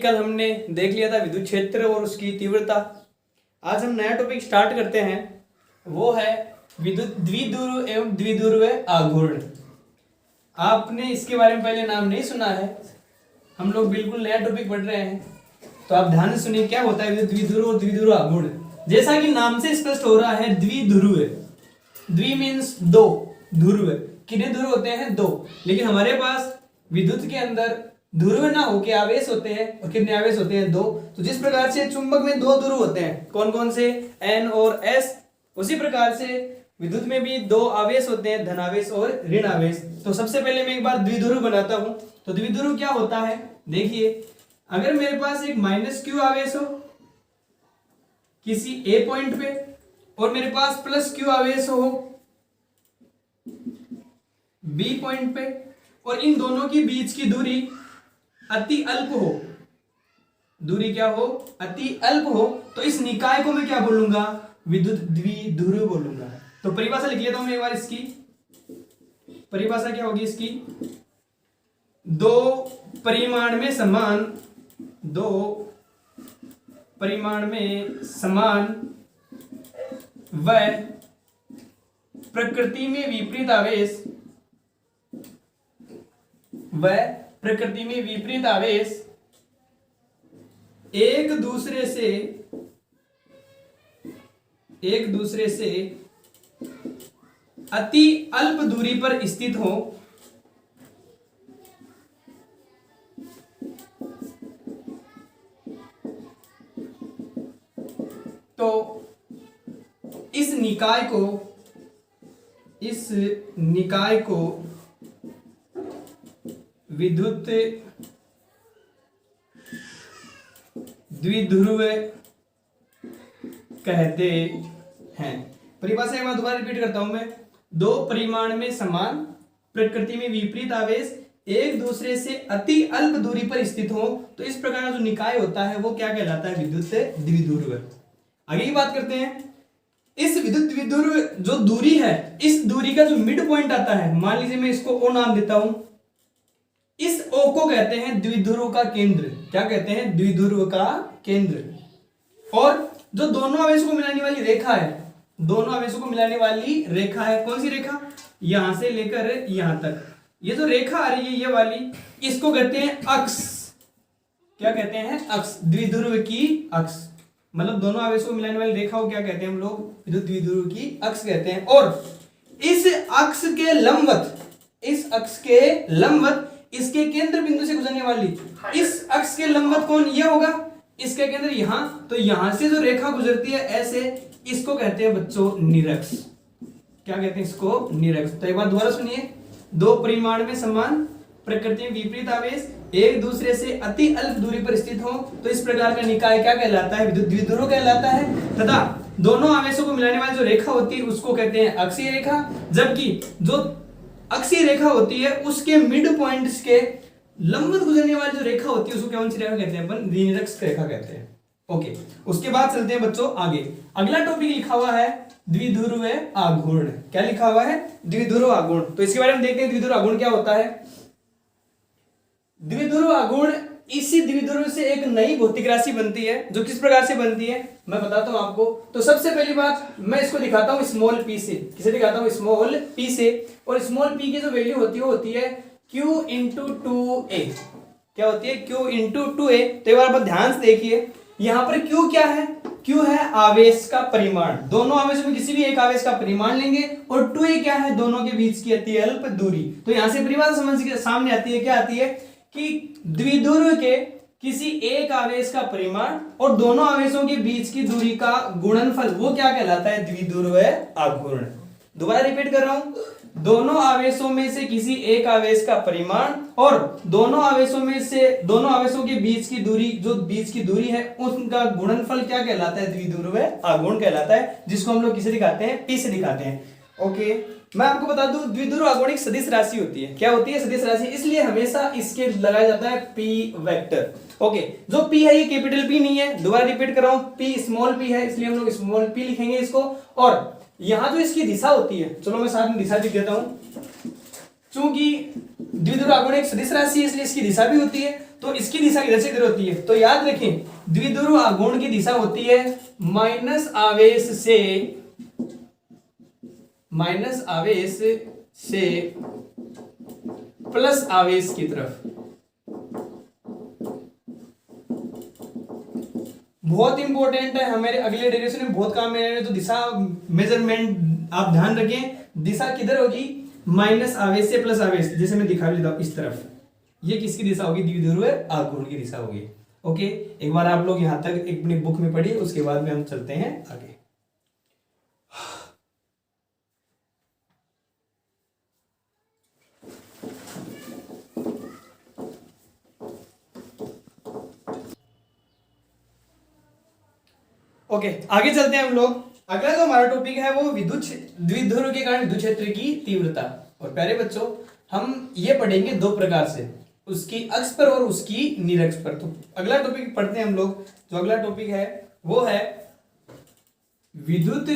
कल हमने देख लिया था विद्युत क्षेत्र और उसकी तीव्रता। आज हम नया टॉपिक स्टार्ट करते हैं, वो है विद्युत द्विध्रुव एवं द्विध्रुव आघूर्ण। आपने इसके बारे में पहले नाम नहीं सुना है, हम लोग बिल्कुल नया टॉपिक पढ़ रहे हैं, तो आप ध्यान से सुनिए क्या होता है विद्युत द्विध्रुव और द्विध्रुव आघूर्ण। जैसा कि नाम से स्पष्ट हो रहा है, द्विध्रुव, द्वि मीन्स दो, ध्रुव, कितने ध्रुव होते हैं? दो। लेकिन हमारे पास विद्युत के अंदर ध्रुव ना होके आवेश होते हैं, और कितने आवेश होते हैं? दो। तो जिस प्रकार से चुंबक में दो ध्रुव होते हैं, कौन कौन से? N और S, उसी प्रकार से विद्युत में भी दो आवेश होते हैं, धनावेश और ऋण आवेश। तो सबसे पहले मैं एक बार द्विध्रुव बनाता हूं। तो द्विध्रुव क्या होता है, देखिए, अगर मेरे पास एक माइनस Q आवेश हो किसी A पॉइंट पे और मेरे पास प्लस Q आवेश हो B पॉइंट पे, और इन दोनों के बीच की दूरी अति अल्प हो, दूरी क्या हो? अति अल्प हो, तो इस निकाय को मैं क्या बोलूंगा? विद्युत द्विध्रुव बोलूंगा। तो परिभाषा लिख लेता हूं मैं एक बार। इसकी परिभाषा क्या होगी इसकी? दो परिमाण में समान, दो परिमाण में समान व प्रकृति में विपरीत आवेश, व प्रकृति में विपरीत आवेश एक दूसरे से अति अल्प दूरी पर स्थित हो, तो इस निकाय को विद्युत द्विध्रुव कहते हैं। परिभाषा एक बार दोबारा रिपीट करता हूं मैं। दो परिमाण में समान, प्रकृति में विपरीत आवेश एक दूसरे से अति अल्प दूरी पर स्थित हो, तो इस प्रकार का जो निकाय होता है वो क्या कहलाता है? विद्युत द्विध्रुव। आगे की बात करते हैं। इस विद्युत द्विध्रुव जो दूरी है, इस दूरी का जो मिड पॉइंट आता है, मान लीजिए मैं इसको O नाम देता हूं, इस O को कहते हैं द्विध्रुव का केंद्र। क्या कहते हैं? द्विध्रुव का केंद्र। और जो दोनों आवेशों को मिलाने वाली रेखा है, दोनों आवेशों को मिलाने वाली रेखा है, कौन सी रेखा? यहां से लेकर यहां तक, ये जो रेखा आ रही है ये वाली, इसको कहते हैं अक्ष। क्या कहते हैं? अक्ष, द्विध्रुव की अक्ष। मतलब दोनों आवेशों को मिलाने वाली रेखा को क्या कहते हैं हम लोग? विद्युत द्विध्रुव की अक्ष कहते हैं। और इस अक्ष के लंबवत, इस अक्ष के लंबवत इसके केंद्र बिंदु से गुजरने वाली, इस अक्ष के लंबवत कौन? ये होगा, इसका केंद्र यहां, तो यहां से जो रेखा गुजरती है ऐसे, इसको कहते हैं बच्चों निरक्ष। क्या कहते हैं इसको? निरक्ष। तो एक बार दोबारा सुनिए। दो परिमाण में समान, प्रकृति में विपरीत आवेश एक दूसरे से अति अल्प दूरी पर स्थित हो, तो इस प्रकार का निकाय क्या कहलाता है? विद्युत द्विध्रुव कहलाता है। तथा दोनों आवेशों को मिलाने वाली जो रेखा होती है उसको कहते हैं अक्षीय रेखा, जबकि जो अक्षीय रेखा होती है उसके मिड पॉइंट्स के लंबवत गुजरने वाली जो रेखा होती है उसको कौन सी रेखा कहते हैं? अपन निरक्ष रेखा कहते हैं। ओके, उसके बाद चलते हैं बच्चों आगे। अगला टॉपिक लिखा हुआ है द्विध्रुव आघूर्ण। क्या लिखा हुआ है? द्विध्रुव आघूर्ण। तो इसके बारे में देखते हैं द्विध्रुव आघूर्ण क्या होता है। द्विध्रुव आघूर्ण, इसी द्विध्रुव से एक नई भौतिक राशि बनती है, जो किस प्रकार से बनती है मैं बताता हूं आपको। तो सबसे पहली बात मैं इसको दिखाता हूं स्मॉल p से। किसे दिखाता हूं? स्मॉल p से। और स्मॉल p की जो वैल्यू होती है वो होती है q इंटू 2a। क्या होती है? q into 2a। तो एक बार आप ध्यान से देखिए, यहां पर q क्या है? q है आवेश का परिमाण। दोनों आवेशों में किसी भी एक आवेश का परिमाण लेंगे, और 2a क्या है? दोनों के बीच की अति अल्प दूरी। तो यहां से परिभाषा समझ के सामने आती है, क्या आती है? कि द्विध्रुव के किसी एक आवेश का परिमाण और दोनों आवेशों के बीच की दूरी का गुणनफल, वो क्या कहलाता है? द्विध्रुव आघूर्ण। दोबारा रिपीट कर रहा हूं। दोनों आवेशों में से किसी एक आवेश का परिमाण और दोनों आवेशों के बीच की दूरी, जो बीच की दूरी है उनका गुणनफल क्या कहलाता है? द्विध्रुव आघूर्ण कहलाता है, जिसको हम लोग किसे दिखाते हैं? p से दिखाते हैं। ओके, मैं आपको बता दूं द्विध्रुव आघूर्ण एक सदिश राशि होती है। क्या होती है? सदिश राशि। इसलिए हमेशा इसके लगाया जाता है p वेक्टर। ओके, जो p है ये कैपिटल P नहीं है। दोबारा रिपीट कर रहा हूं, p स्मॉल p है, इसलिए हम लोग स्मॉल p लिखेंगे इसको। और यहां जो इसकी दिशा होती है, चलो मैं साथ में दिशा लिख देता हूं। चूंकि द्विध्रुव आघूर्ण एक सदिश राशि है इसलिए इसकी दिशा भी होती है, तो इसकी दिशा किधर से किधर होती है, तो याद रखें द्विध्रुव आघूर्ण की दिशा होती है माइनस आवेश से प्लस आवेश की तरफ। बहुत इंपॉर्टेंट है, हमारे अगले डेरिवेशन में बहुत काम में आने, तो दिशा मेजरमेंट आप ध्यान रखें, दिशा किधर होगी, माइनस आवेश से प्लस आवेश, जैसे मैं दिखा लेता हूं इस तरफ, ये किसकी दिशा होगी, द्विध्रुव आघूर्ण की दिशा होगी। ओके, एक बार आप लोग यहां तक एक अपनी बुक में पढ़िए, उसके बाद में हम चलते हैं आगे। ओके, आगे चलते हैं हम लोग। अगला जो हमारा टॉपिक है वो द्विध्रुव के कारण विद्युत क्षेत्र की तीव्रता। और प्यारे बच्चों, हम ये पढ़ेंगे दो प्रकार से, उसकी अक्ष पर और उसकी निरक्ष पर। तो अगला टॉपिक पढ़ते हैं हम लोग। जो अगला टॉपिक है वो है विद्युत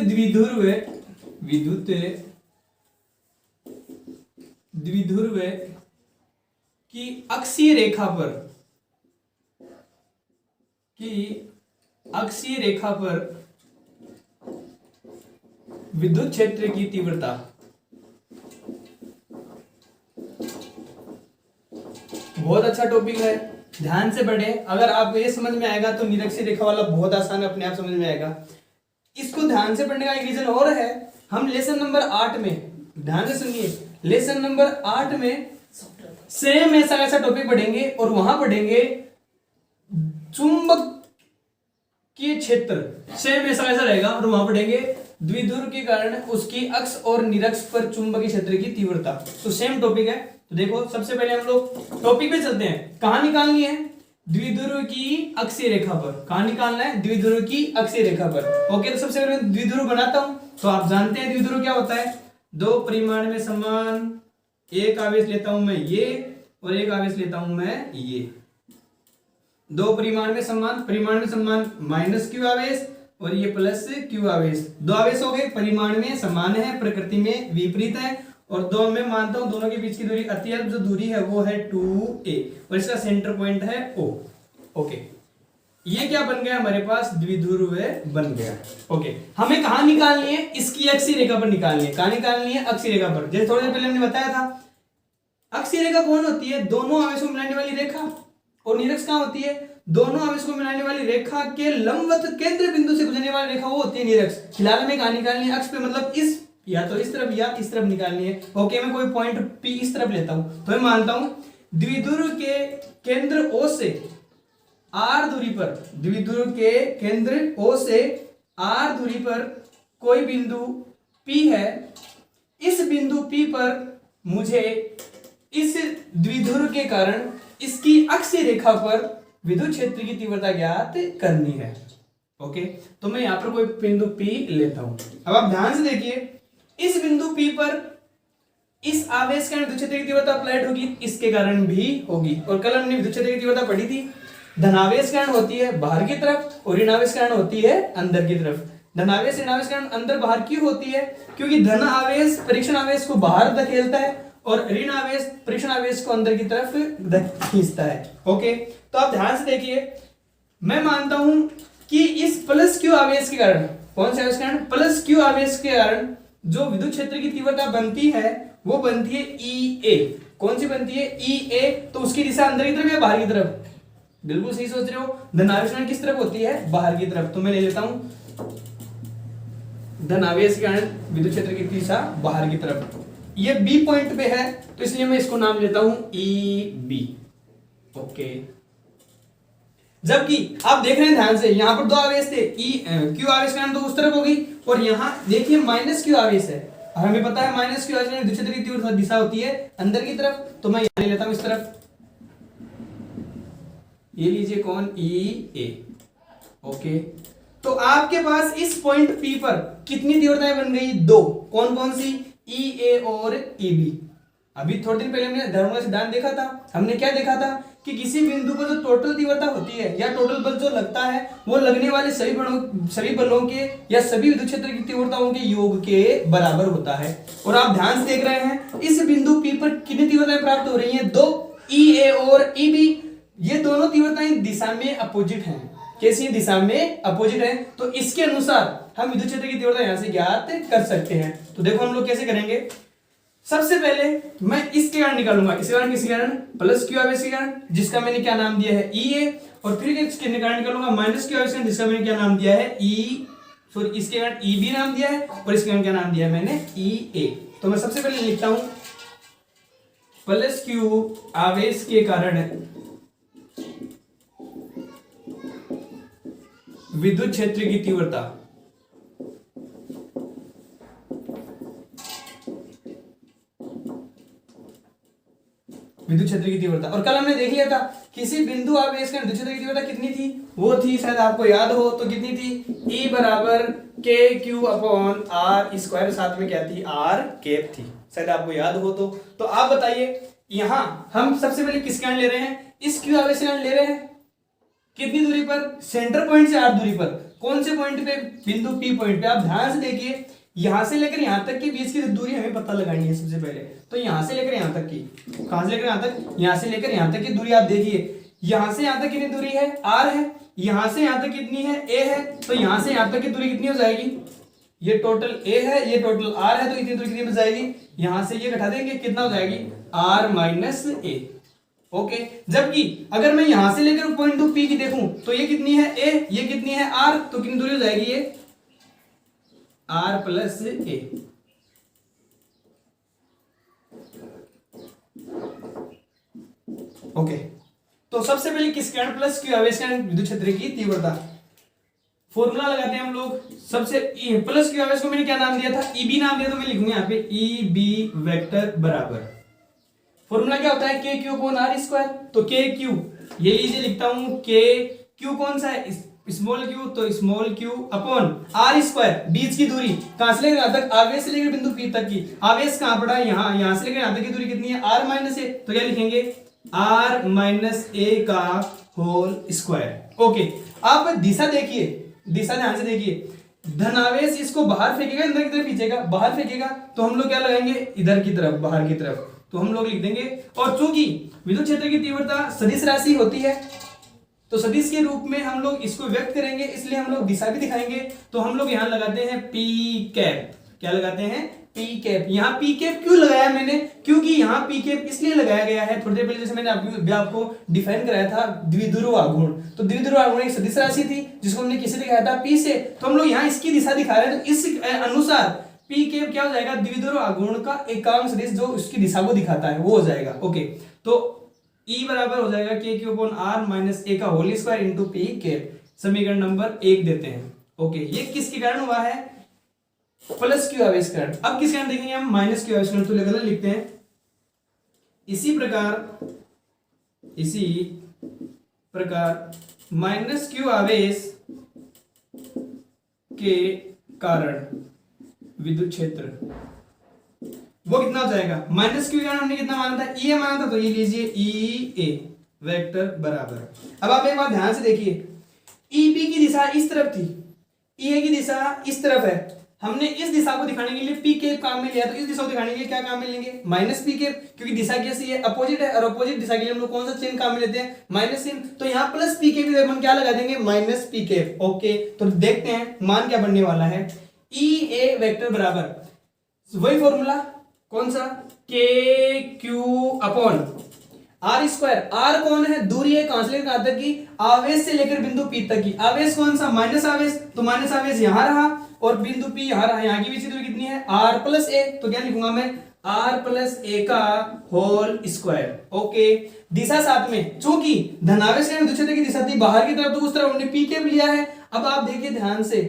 द्विध्रुव की अक्षीय रेखा पर विद्युत क्षेत्र की तीव्रता। बहुत अच्छा टॉपिक है, ध्यान से पढ़े। अगर आपको ये समझ में आएगा तो निरक्षीय रेखा वाला बहुत आसान है, अपने आप समझ में आएगा। इसको ध्यान से पढ़ने का एक रीजन और है, हम लेसन नंबर 8 में, ध्यान से सुनिए, लेसन नंबर 8 में सेम ऐसा टॉपिक पढ़ेंगे और वहां पढ़ेंगे चुंबकीय क्षेत्र, सेम ऐसा रहेगा, और वहां पढ़ेंगे द्विध्रुव के कारण उसकी अक्ष और निरक्ष पर चुंबकीय क्षेत्र की तीव्रता। तो सेम टॉपिक है। तो देखो, सबसे पहले हम लोग टॉपिक पे चलते हैं। कहां निकालनी है, द्विध्रुव की अक्षीय रेखा पर। कहां निकालना है, द्विध्रुव की अक्षीय रेखा पर। ओके, तो सबसे पहले द्विध्रुव बनाता हूं। तो आप जानते हैं द्विध्रुव क्या होता है, दो परिमाण में समान, एक आवेश लेता हूं मैं ये और एक आवेश लेता हूं मैं ये। दो परिमाण में समान माइनस क्यू आवेश और ये प्लस क्यू आवेश। दो आवेश हो गए, परिमाण में समान है, प्रकृति में विपरीत है, और दो में मानता हूं दोनों के बीच की दूरी, अति अल्प जो दूरी है वो है 2a और इसका सेंटर पॉइंट है O। ओके, ये क्या बन गया हमारे पास, द्विध्रुव बन गया। ओके, हमें कहां निकालनी है, इसकी अक्षीय रेखा पर निकालनी है। कहां निकालनी है, अक्षीय रेखा पर। जैसे थोड़ी देर पहले हमने बताया था, अक्षीय रेखा कौन होती है, दोनों आवेशों को मिलाने वाली रेखा। और निरक्ष कहां होती है, दोनों आवेशों को मिलाने वाली रेखा के लंबवत केंद्र बिंदु से गुजरने वाली रेखा, वो होती है निरक्ष। फिलहाल में कहां निकालनी है, अक्ष पे, मतलब इस, या तो इस तरफ या इस तरफ निकालनी है। ओके, मैं कोई पॉइंट P इस तरफ लेता हूं, तो मैं मानता हूं द्विध्रुव के केंद्र O से R दूरी पर, द्विध्रुव के केंद्र O से R दूरी पर कोई बिंदु P है। इस बिंदु P पर मुझे इस द्विध्रुव के कारण इसकी अक्षीय रेखा पर विद्युत क्षेत्र की तीव्रता ज्ञात करनी है। ओके, तो मैं यहां पर कोई बिंदु P लेता हूं। अब आप ध्यान से देखिए, इस बिंदु P पर इस आवेश के कारण विद्युत क्षेत्र की तीव्रता अप्लाइड होगी, इसके कारण भी होगी। और कल हमने विद्युत क्षेत्र की तीव्रता पढ़ी थी, धनावेश कारण होती है बाहर की तरफ और ऋणावेश कारण होती है अंदर की तरफ। धनावेश ऋणावेश कारण अंदर बाहर क्यों होती है, क्योंकि धन आवेश परीक्षण आवेश को बाहर धकेलता है और ऋण आवेश परीक्षण आवेश को अंदर की तरफ खींचता है। ओके, तो आप ध्यान से देखिए, मैं मानता हूं कि इस प्लस क्यू आवेश के कारण, कौन से आवेश के कारण, प्लस क्यू आवेश के कारण जो विद्युत क्षेत्र की तीव्रता बनती है वो बनती है EA। कौन सी बनती है, EA। तो उसकी दिशा अंदर की तरफ या बाहर की तरफ, बिल्कुल सही सोच रहे हो, धनावेश किस तरफ होती है, बाहर की तरफ। तो मैं ले लेता हूं धनावेश के कारण विद्युत क्षेत्र की दिशा बाहर की तरफ। ये B पॉइंट पे है, तो इसलिए मैं इसको नाम लेता हूं EB। ओके, जबकि आप देख रहे हैं ध्यान से, यहां पर दो आवेश थे, Q आवेश के कारण तो उस तरफ हो गई, और यहां देखिए माइनस Q आवेश है, और हमें पता है माइनस Q आवेश में विद्युत क्षेत्र की तीव्रता दिशा होती है अंदर की तरफ। तो मैं यहां ले लेता हूं इस तरफ, ये लीजिए कौन, EA। ओके, तो आपके पास इस पॉइंट P पर कितनी तीव्रताएं बन गई, दो। कौन कौन सी, EA और EB। अभी थोड़े दिन पहले हमने धर्म का सिद्धांत देखा था, हमने क्या देखा था कि किसी बिंदु पर जो टोटल तीव्रता होती है या टोटल बल जो लगता है वो लगने वाले सभी बलों के या सभी विद्युत क्षेत्र की तीव्रताओं के योग के बराबर होता है। और आप ध्यान से देख रहे हैं, इस बिंदु P पर कितनी तीव्रताएं प्राप्त हो रही हैं, दो, EA और EB। ये दोनों तीव्रताएं दिशा में अपोजिट हैं। कैसी दिशा में अपोजिट है, तो इसके अनुसार हम विद्युत क्षेत्र की तीव्रता यहां से ज्ञात कर सकते हैं। तो देखो हम लोग कैसे करेंगे। सबसे पहले मैं इसके कारण निकालूंगा, इसके कारण किसके कारण, प्लस क्यू आवेश के कारण, जिसका मैंने क्या नाम दिया है ई ए, और फिर इसके कारण निकालूंगा माइनस क्यू आवेश के कारण, जिसका मैंने क्या नाम दिया है ई, सॉरी इसके कारण ई बी नाम दिया है, और इसके कारण क्या नाम दिया है मैंने ई ए। तो मैं सबसे पहले लिखता हूं प्लस क्यू आवेश के कारण विद्युत क्षेत्र की तीव्रता, विद्युत क्षेत्र की तीव्रता। और कल हमने देख लिया था किसी बिंदु आवेश का विद्युत क्षेत्र की तीव्रता कितनी थी, वो थी शायद आपको याद हो तो कितनी थी, E बराबर के क्यू अपॉन आर स्क्वायर, साथ में क्या थी आर कैप थी, शायद आपको याद हो तो आप बताइए यहां हम सबसे पहले किस कारण ले रहे हैं, इस क्यू आवेश कारण ले रहे हैं कितनी दूरी पर, सेंटर पॉइंट से आर दूरी पर, कौन से पॉइंट पे, बिंदु पी पॉइंट पे। आप ध्यान से देखिए यहां से लेकर यहां तक के बीच की दूरी हमें पता लगानी है सबसे पहले। तो यहां से लेकर यहां तक की, कहां से लेकर यहां तक, यहां से लेकर यहां तक की दूरी आप देखिए, यहां से यहां तक कितनी दूरी है आर है, यहां से यहां तक कितनी है ए है, तो यहां से यहां तक की दूरी कितनी हो जाएगी, ये टोटल ए है ये टोटल आर है, तो इतनी दूरी कितनी बच जाएगी, यहां से ये घटा देंगे कितना हो जाएगी आर माइनस ए। ओके, जबकि अगर मैं यहां से लेकर पॉइंट टू पी की देखूं तो ये कितनी है ए, ये कितनी है आर, तो कितनी दूरी हो जाएगी ये आर प्लस ए। ओके, तो सबसे पहले किस कारण प्लस क्यू आवेश कारण विद्युत क्षेत्र की तीव्रता, फॉर्मूला लगाते हैं हम लोग। सबसे प्लस क्यू आवेश को मैंने क्या नाम दिया था, ई बी नाम दिया, तो मैं लिखूंगा यहाँ पे ई बी वेक्टर बराबर, फॉर्मूला क्या होता है K Q upon are square. तो के क्यू ये लीजिए लिखता हूं, के क्यू कौन सा है स्मॉल क्यू, तो small q upon are square, बीच की दूरी कहां से लेकर यहां तक, आवेश से लेकर बिंदु पी तक की, आवेश कहां पड़ा है यहां, यहां से लेकर यहां तक की दूरी कितनी है आर माइनस ए, तो क्या लिखेंगे आर माइनस ए का होल स्क्वायर। ओके, आप दिशा देखिए, दिशा ध्यान से देखिए, धनावेश इसको बाहर फेंकेगा अंदर की तरफ खींचेगा, बाहर फेंकेगा तो हम लोग क्या लगाएंगे इधर की तरफ, बाहर की तरफ, तो हम लोग लिख देंगे। और चूंकि विद्युत क्षेत्र की तीव्रता सदिश राशि होती है तो सदिश के रूप में हम लोग इसको व्यक्त करेंगे, इसलिए हम लोग दिशा भी दिखाएंगे। तो हम लोग यहां लगाते हैं पी कैप, क्या लगाते हैं पी कैप। यहां पी कैप क्यों लगाया मैंने, क्योंकि यहां पी कैप इसलिए लगाया गया है, थोड़ी देर पहले जैसे मैंने आपको डिफाइन कराया था द्विध्रुव आघूर्ण, तो द्विध्रुव आघूर्ण एक सदिश राशि थी जिसको हमने किसे दिखाया था पी से, तो हम लोग यहां इसकी दिशा दिखा रहे हैं, तो इस अनुसार पी कैप क्या हो जाएगा द्विध्रुव आघूर्ण का एकांक सदिश जो उसकी दिशा को दिखाता है वो हो जाएगा। ओके, तो E बराबर हो जाएगा K Q upon R minus A का whole square into P cap, समीकरण नंबर 1 देते हैं। ओके, ये किसके कारण हुआ है, प्लस क्यू आवेश कारण। अब किस कारण देखेंगे हम, माइनस क्यू आवेश कारण, तो गलत लिखते हैं। इसी प्रकार माइनस क्यू आवेश के कारण विद्युत क्षेत्र वो कितना हो जाएगा, माइनस क्यू कारण हमने कितना माना था ई ए माना था, तो ये लीजिए ई ए वेक्टर बराबर। अब आप एक बात ध्यान से देखिए, ई बी की दिशा इस तरफ थी, ई ए की दिशा इस तरफ है, हमने इस दिशा को दिखाने के लिए पी कैप काम में लिया, तो इस दिशा को दिखाने के लिए क्या काम में लेंगे माइनस पी कैप, क्योंकि दिशा कैसी है अपोजिट है, और अपोजिट दिशा के लिए हम लोग कौन सा चिन्ह काम में लेते हैं माइनस चिन्ह, तो यहाँ प्लस पी कैप हम क्या लगा देंगे माइनस पी कैप। ओके, तो देखते हैं मान क्या बनने वाला है, ई ए वेक्टर बराबर वही फॉर्मूला कौन सा K Q upon are square, R कौन है दूरी है कहां से लेकर कहां तक की, आवेश से लेकर बिंदु पी तक की, आवेश कौन सा माइनस आवेश, तो माइनस आवेश यहां रहा और बिंदु पी यहां रहा, यहां की बीच की दूरी कितनी है आर प्लस ए, तो क्या लिखूंगा मैं आर प्लस ए का होल स्क्वायर। ओके, दिशा साथ में, चूंकि धनावेश विद्युत क्षेत्र की दिशा थी बाहर की तरफ, तो उस तरफ हमने पी कैप लिया है। अब आप देखिए ध्यान से,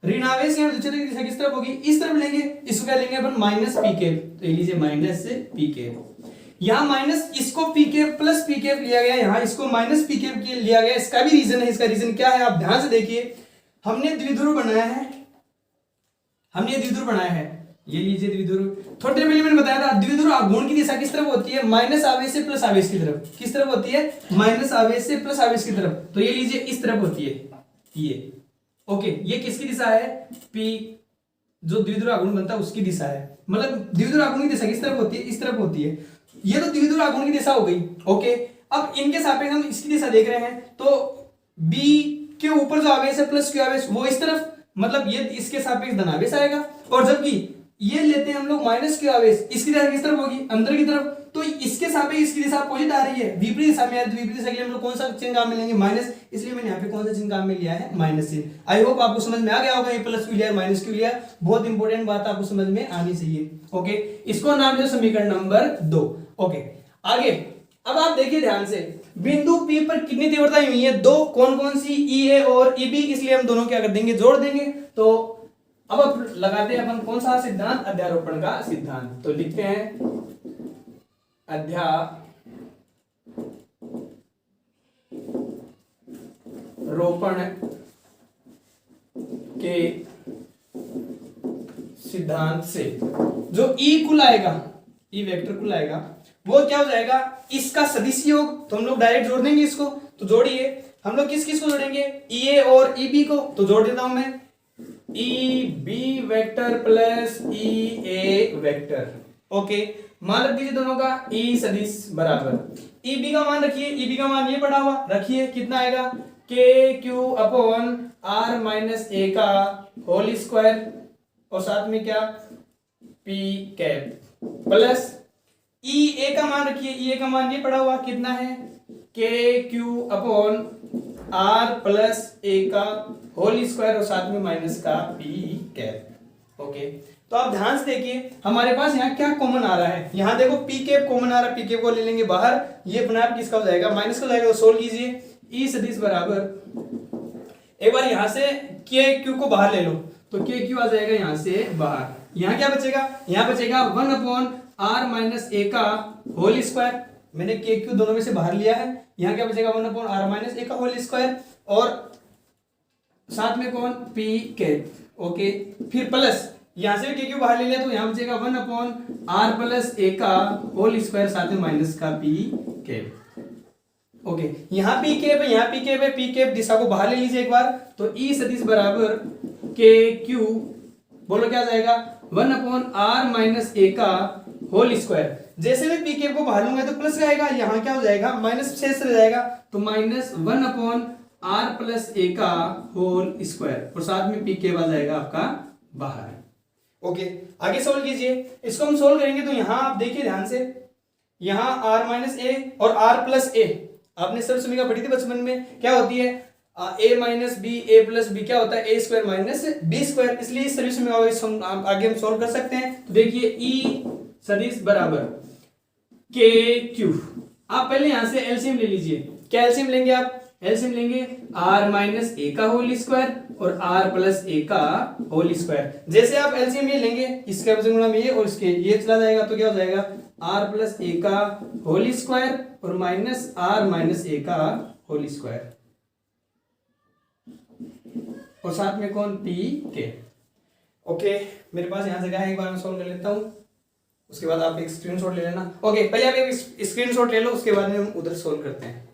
ऋणावेश विद्युत क्षेत्र की दिशा किस तरफ होगी, इस तरफ लेंगे, इसको क्या लेंगे अपन माइनस पी कैप, तो ये लीजिए माइनस पी कैप, यहां माइनस इसको P cap plus P cap लिया गया, यहां इसको माइनस पी कैप लिया गया। इसका भी रीजन है, इसका रीजन क्या है आप ध्यान से देखिए, हमने द्विध्रुव बनाया है, हमने द्विध्रुव बनाया है, ये लीजिए द्विध्रुव, थोड़ी देर पहले मैंने बताया था द्विध्रुव आघूर्ण की दिशा किस तरफ होती है माइनस आवेश से प्लस आवेश की तरफ, किस तरफ होती है माइनस आवेश से प्लस आवेश की तरफ, तो ये लीजिए इस तरफ होती है ये। ओके, ये किसकी दिशा है पी, जो द्विध्रुव आघूर्ण बनता है उसकी दिशा है, मतलब द्विध्रुव आघूर्ण की दिशा किस तरफ होती है इस तरफ होती है, ये तो द्विध्रुव आघूर्ण की दिशा हो गई। ओके, अब इनके सापेक्ष हम इसकी दिशा देख रहे हैं, तो बी के ऊपर जो आवेश है प्लस क्यू आवेश वो इस तरफ, मतलब ये इसके सापेक्ष धनावेश आएगा, और जबकि ये लेते हैं हम लोग माइनस क्यू आवेश, इसकी दिशा किस तरफ होगी, अंदर की तरफ, तो इसके सापेक्ष इसकी दिशा अपोजिट आ रही है, विपरीत दिशा में, विपरीत दिशा के लिए हम लोग कौन सा चिन्ह काम में लेंगे, माइनस, इसलिए मैंने यहाँ पे कौन सा चिन्ह काम में लिया है, माइनस चिन्ह। आई होप आपको समझ में आ गया होगा, ये प्लस क्यू लिया माइनस क्यू लिया, बहुत इंपॉर्टेंट बात आपको समझ में आनी चाहिए। ओके, इसको नाम दो समीकरण नंबर 2। ओके, आगे अब आप देखिए ध्यान से, बिंदु P पर कितनी तीव्रता हुई है, दो, कौन कौन सी, EA और EB, इसलिए हम दोनों क्या कर देंगे, जोड़ देंगे। तो अब लगाते हैं अपन कौन सा सिद्धांत, अध्यारोपण का सिद्धांत। तो लिखते हैं अध्यारोपण के सिद्धांत से जो E कुल आएगा, E वेक्टर कुल आएगा, वो क्या हो जाएगा, इसका सदिश योग, तो हम लोग डायरेक्ट जोड़ देंगे इसको। तो जोड़िए, हम लोग किस किस को जोड़ेंगे, EA और EB को, तो जोड़ देता हूं मैं, EB vector plus EA vector. Okay, मान रख दीजिए दोनों का E सदिश बराबर, EB का मान रखिए, EB का मान ये पड़ा हुआ रखिए, कितना आएगा, KQ upon R minus A का होल स्क्वायर, और साथ में क्या, P कैप, प्लस EA का मान रखिए, EA का मान ये पड़ा हुआ कितना है, KQ upon R plus A का होल स्क्वायर, और साथ में माइनस का P कैप। ओके, तो आप ध्यान से देखिए हमारे पास यहाँ क्या कॉमन आ रहा है, यहाँ देखो P कैप कॉमन आ रहा है, P कैप को ले लेंगे बाहर, ये अपने आप किसका हो जाएगा, माइनस का हो जाएगा। तो सोल्व कीजिए, E सदिश बराबर, एक बार यहाँ से KQ को बाहर ले लो, तो KQ आ जाएगा यहाँ से बाहर, यहाँ क्या बचेगा, यहाँ बचेगा 1 अपॉन R माइनस A का होल स्क्वायर, मैंने KQ दोनों में से बाहर लिया है, यहाँ क्या बचेगा 1 अपॉन R माइनस A का होल स्क्वायर, और साथ में कौन, P कैप। ओके, फिर प्लस यहाँ से भी KQ बाहर ले लिया, तो यहाँ बचेगा 1 अपॉन R प्लस A का होल स्क्वायर, साथ में माइनस का P कैप। ओके, यहाँ P कैप है, यहाँ P कैप है, P कैप दिशा को बाहर ले लीजिए एक बार, तो E सदिश बराबर KQ, बोलो क्या जाएगा, 1 अपॉन R माइनस A का होल स्क्वायर, जैसे मैं पी कैप को बाहर लूंगा तो प्लस आएगा, यहाँ क्या हो जाएगा, माइनस शेष रह जाएगा, तो minus 1 upon R plus A का होल स्क्वायर, और साथ में पी कैप आ जाएगा आपका बाहर। ओके, आगे सोल्व कीजिए, इसको हम सोल्व करेंगे तो यहाँ आप देखिए ध्यान से, यहाँ R माइनस A और R प्लस A, आपने सर्व समीकरण पढ़ी थी बचपन में, क्या होती है, A minus B, A plus B क्या होता है, A square minus B square, इसलिए इस सदिश में आगे हम सोल्व कर सकते हैं। तो देखिए E सदिश बराबर KQ, आप पहले यहां से एलसीएम ले लीजिए, क्या एलसीएम लेंगे आप, एलसीएम लेंगे R माइनस A का होल स्क्वायर और R प्लस A का होल स्क्वायर, जैसे आप एलसीएम ये लेंगे, इसके गुणा में ये और इसके ये चला जाएगा, तो क्या हो जाएगा, R प्लस A का होल स्क्वायर और माइनस R माइनस A का होल स्क्वायर, और साथ में कौन, P के। ओके, मेरे पास यहाँ जगह है, एक बार मैं सोल्व कर लेता हूँ, उसके बाद आप एक स्क्रीनशॉट ले लेना। ओके, पहले आप एक स्क्रीनशॉट ले लो, उसके बाद में हम उधर सोल्व करते हैं।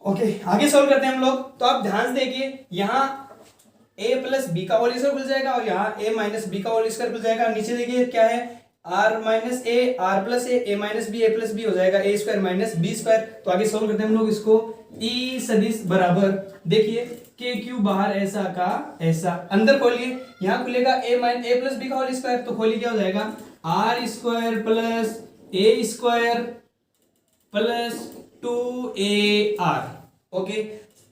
ओके, आगे सोल्व करते हैं हम लोग। तो आप ध्यान से देखिए, यहाँ a प्लस बी का होल स्क्वायर खुल जाएगा और यहाँ a माइनस बी का होल स्क्वायर खुल जाएगा। नीचे देखिए क्या है, r minus A, r plus A minus B, a plus B हो जाएगा a square minus B square. तो आगे सोल्व करते हैं हम लोग इसको। e सदिश बराबर, देखिए के क्यू बाहर ऐसा का ऐसा, अंदर खोलिए, यहाँ खुलेगा a प्लस बी का होल स्क्वायर, तो खोलिए क्या हो जाएगा, r square plus a square plus 2ar। Okay,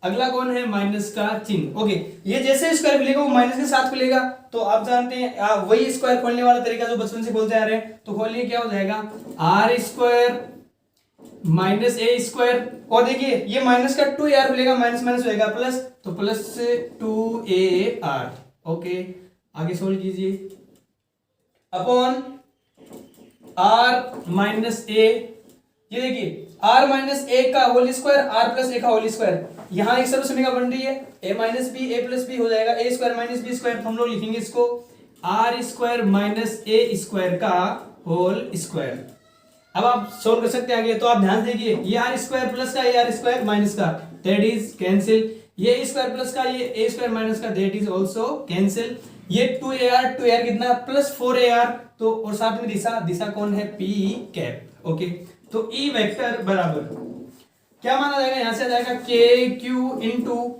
अगला कौन है, माइनस का चिन्ह। ओके, ये जैसे स्क्वायर खुलेगा वो माइनस के साथ खुलेगा, तो आप जानते हैं वही स्क्वायर खोलने वाला तरीका जो बचपन से बोलते आ रहे हैं। तो खोलिए क्या हो जाएगा, R square minus A square, और देखिए ये माइनस का 2ar खुलेगा, माइनस माइनस हो जाएगा प्लस, तो प्लस 2ar। ओके, आगे सोल्व कीजिए, अपॉन आर माइनस ए, ये देखिए r माइनस ए का होल स्क्वायर, r प्लस ए का होल स्क्वायर, यहाँ एक सर्व समीकरण बन रही है a minus B, a plus B हो जाएगा a square minus B square. हम लोग लिखेंगे इसको R square minus A square का होल स्क्वायर। अब आप सोल्व कर सकते हैं आगे, तो आप ध्यान देखिए, ये आर स्क्वायर प्लस का, ये आर स्क्वायर माइनस का, दैट इज कैंसिल। ये ए स्क्वायर प्लस का, ये ए स्क्वायर माइनस का, दैट इज ऑल्सो कैंसिल। ये 2ar कितना प्लस 4ar, तो और साथ में दिशा, दिशा कौन है, पी कैप। ओके, तो ई वेक्टर बराबर क्या माना जाएगा, यहां से आ जाएगा के क्यू इंटू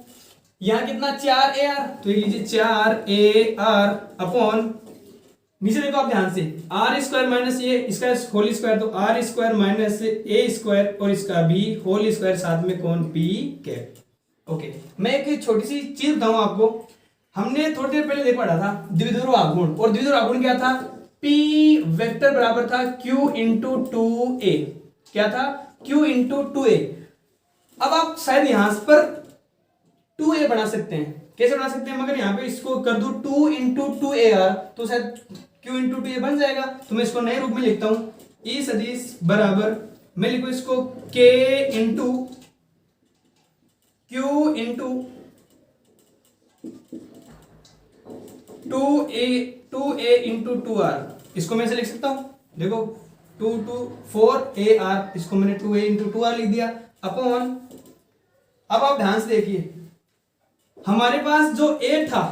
यहां कितना 4ar, तो ये लीजिए 4ar अपॉन नीचे देखो आप ध्यान से, आर स्क्वायर माइनस ये इसका होल स्क्वायर, तो R square minus A square और इसका भी होल स्क्वायर, साथ में कौन, पी कैप। ओके, मैं एक छोटी सी चीज बताऊं आपको, हमने थोड़ी देर पहले देख पढ़ा था द्विध्रुव आघूर्ण, और द्विध्रुव आघूर्ण क्या था, पी वेक्टर बराबर था क्यू इंटू 2a, क्या था, क्यू इंटू 2a। अब आप शायद यहां पर 2a बना सकते हैं, कैसे बना सकते हैं, मगर यहाँ पे इसको कर दूं 2 इंटू 2ar, तो शायद q इंटू 2a बन जाएगा। तो मैं इसको नए रूप में लिखता हूं, ई सदिश बराबर, मैं लिखू इसको k into q into 2a into 2r, इसको मैं ऐसे लिख सकता हूं, देखो 4ar, इसको मैंने 2a इंटू 2r लिख दिया अपॉन, अब आप ध्यान से देखिए, हमारे पास जो a था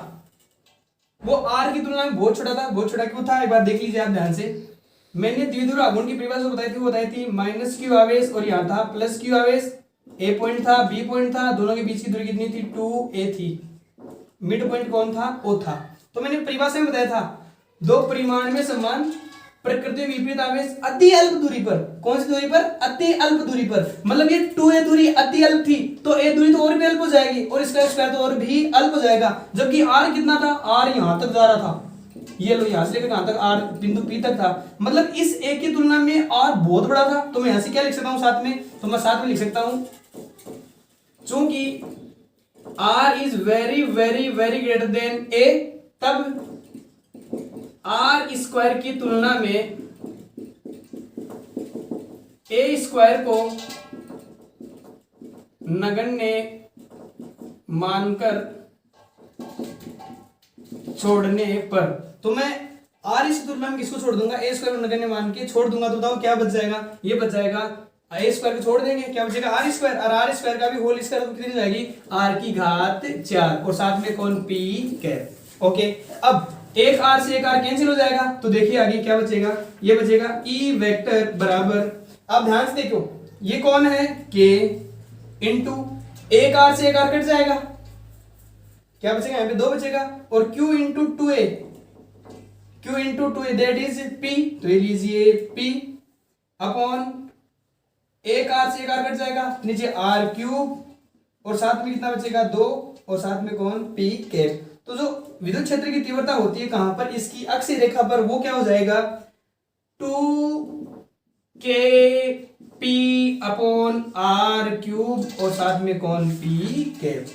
वो r की तुलना में बहुत छोटा था, बहुत छोटा क्यों था, एक बार देख लीजिए आप ध्यान से। मैंने द्विध्रुव आघूर्ण की परिभाषा बताई थी, वो बताई थी माइनस क्यू आवेश और यहाँ था प्लस क्यू आवेश, a पॉइंट था, b पॉइंट था, दोनों के बीच की दूरी कितनी थी, 2a थी, मिड पॉइंट कौन था, o था। तो मैंने परिभाषा में बताया था, दो परिमाण में समान प्रकृति विपरीत आवेश अति अल्प दूरी पर, कौन सी दूरी पर, अति अल्प दूरी पर, मतलब ये 2a दूरी अति अल्प थी, तो a दूरी तो और भी अल्प हो जाएगी और इसका स्क्वायर तो और भी अल्प हो जाएगा, जबकि r कितना था, r यहां तक जा रहा था, ये लो यहां से लेकर कहां तक, r बिंदु p तक था, मतलब इस a की तुलना में r बहुत बड़ा था। तो मैं यहां से क्या लिख सकता हूं साथ में, तो मैं साथ में लिख सकता हूं, चूंकि r is very very very greater then a, तब आर स्क्वायर की तुलना में ए स्क्वायर को नगण्य मानकर छोड़ने पर, तो मैं आर की तुलना में किसको छोड़ दूंगा, ए स्क्वायर को नगण्य मान के छोड़ दूंगा, तो बताओ क्या बच जाएगा, ये बच जाएगा, ए स्क्वायर को छोड़ देंगे क्या बचेगा, आर स्क्वायर, और आर स्क्वायर का भी होल स्क्वायर कितनी जाएगी, आर की घात 4 और साथ में कौन, पी कैप। ओके, अब एक आर से एक आर कैंसिल हो जाएगा, तो देखिए आगे क्या बचेगा, ये बचेगा ई वेक्टर बराबर, अब ध्यान से देखो, ये कौन है, के इंटू एक आर से एक आर कट जाएगा, क्या बचेगा, यहाँ पे 2 बचेगा, और q into 2a, q into 2a that is p, तो ये लीजिए p अपॉन एक आर से एक आर कट जाएगा, नीचे आर क्यूब और साथ में कितना बचेगा, 2 और साथ में कौन, p कैप। तो जो विद्युत क्षेत्र की तीव्रता होती है कहां पर, इसकी अक्षीय रेखा पर, वो क्या हो जाएगा, 2k p upon R cube और साथ में कौन, p कैप।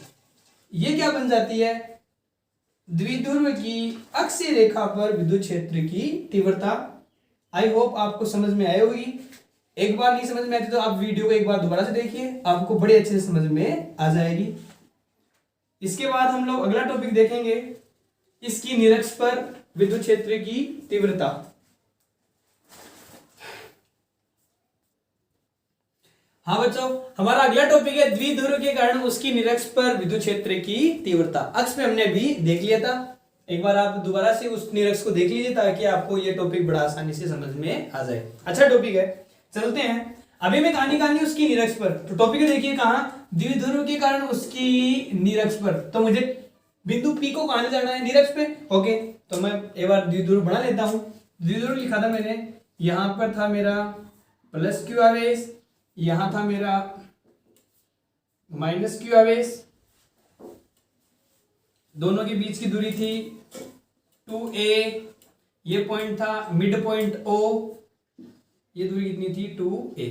ये क्या बन जाती है, द्विध्रुव की अक्षीय रेखा पर विद्युत क्षेत्र की तीव्रता। आई होप आपको समझ में आई होगी, एक बार नहीं समझ में आती तो आप वीडियो को एक बार दोबारा से देखिए, आपको बड़े अच्छे से समझ में आ जाएगी। इसके बाद हम लोग अगला टॉपिक देखेंगे, इसकी निरक्ष पर विद्युत क्षेत्र की तीव्रता। हाँ बच्चों, हमारा अगला टॉपिक है द्विध्रुव के कारण उसकी निरक्ष पर विद्युत क्षेत्र की तीव्रता। अक्ष में हमने भी देख लिया था, एक बार आप दोबारा से उस निरक्ष को देख लीजिए ताकि आपको ये टॉपिक बड़ा आसानी से समझ में आ जाए। अच्छा टॉपिक है, चलते हैं। अभी मैं कहानी उसकी निरक्ष पर, तो टॉपिक देखिए कहां, द्विध्रुव के कारण उसकी निरक्ष पर, तो मुझे बिंदु P को कहां जाना है, निरक्ष पे। ओके, तो मैं एक बार द्विध्रुव बना लेता हूं। द्विध्रुव लिखा था मैंने, यहां पर था मेरा प्लस क्यू आवेश, यहां था मेरा माइनस क्यू आवेश, दोनों के बीच की दूरी थी 2a, ये पॉइंट था मिड पॉइंट O, ये दूरी कितनी थी 2a।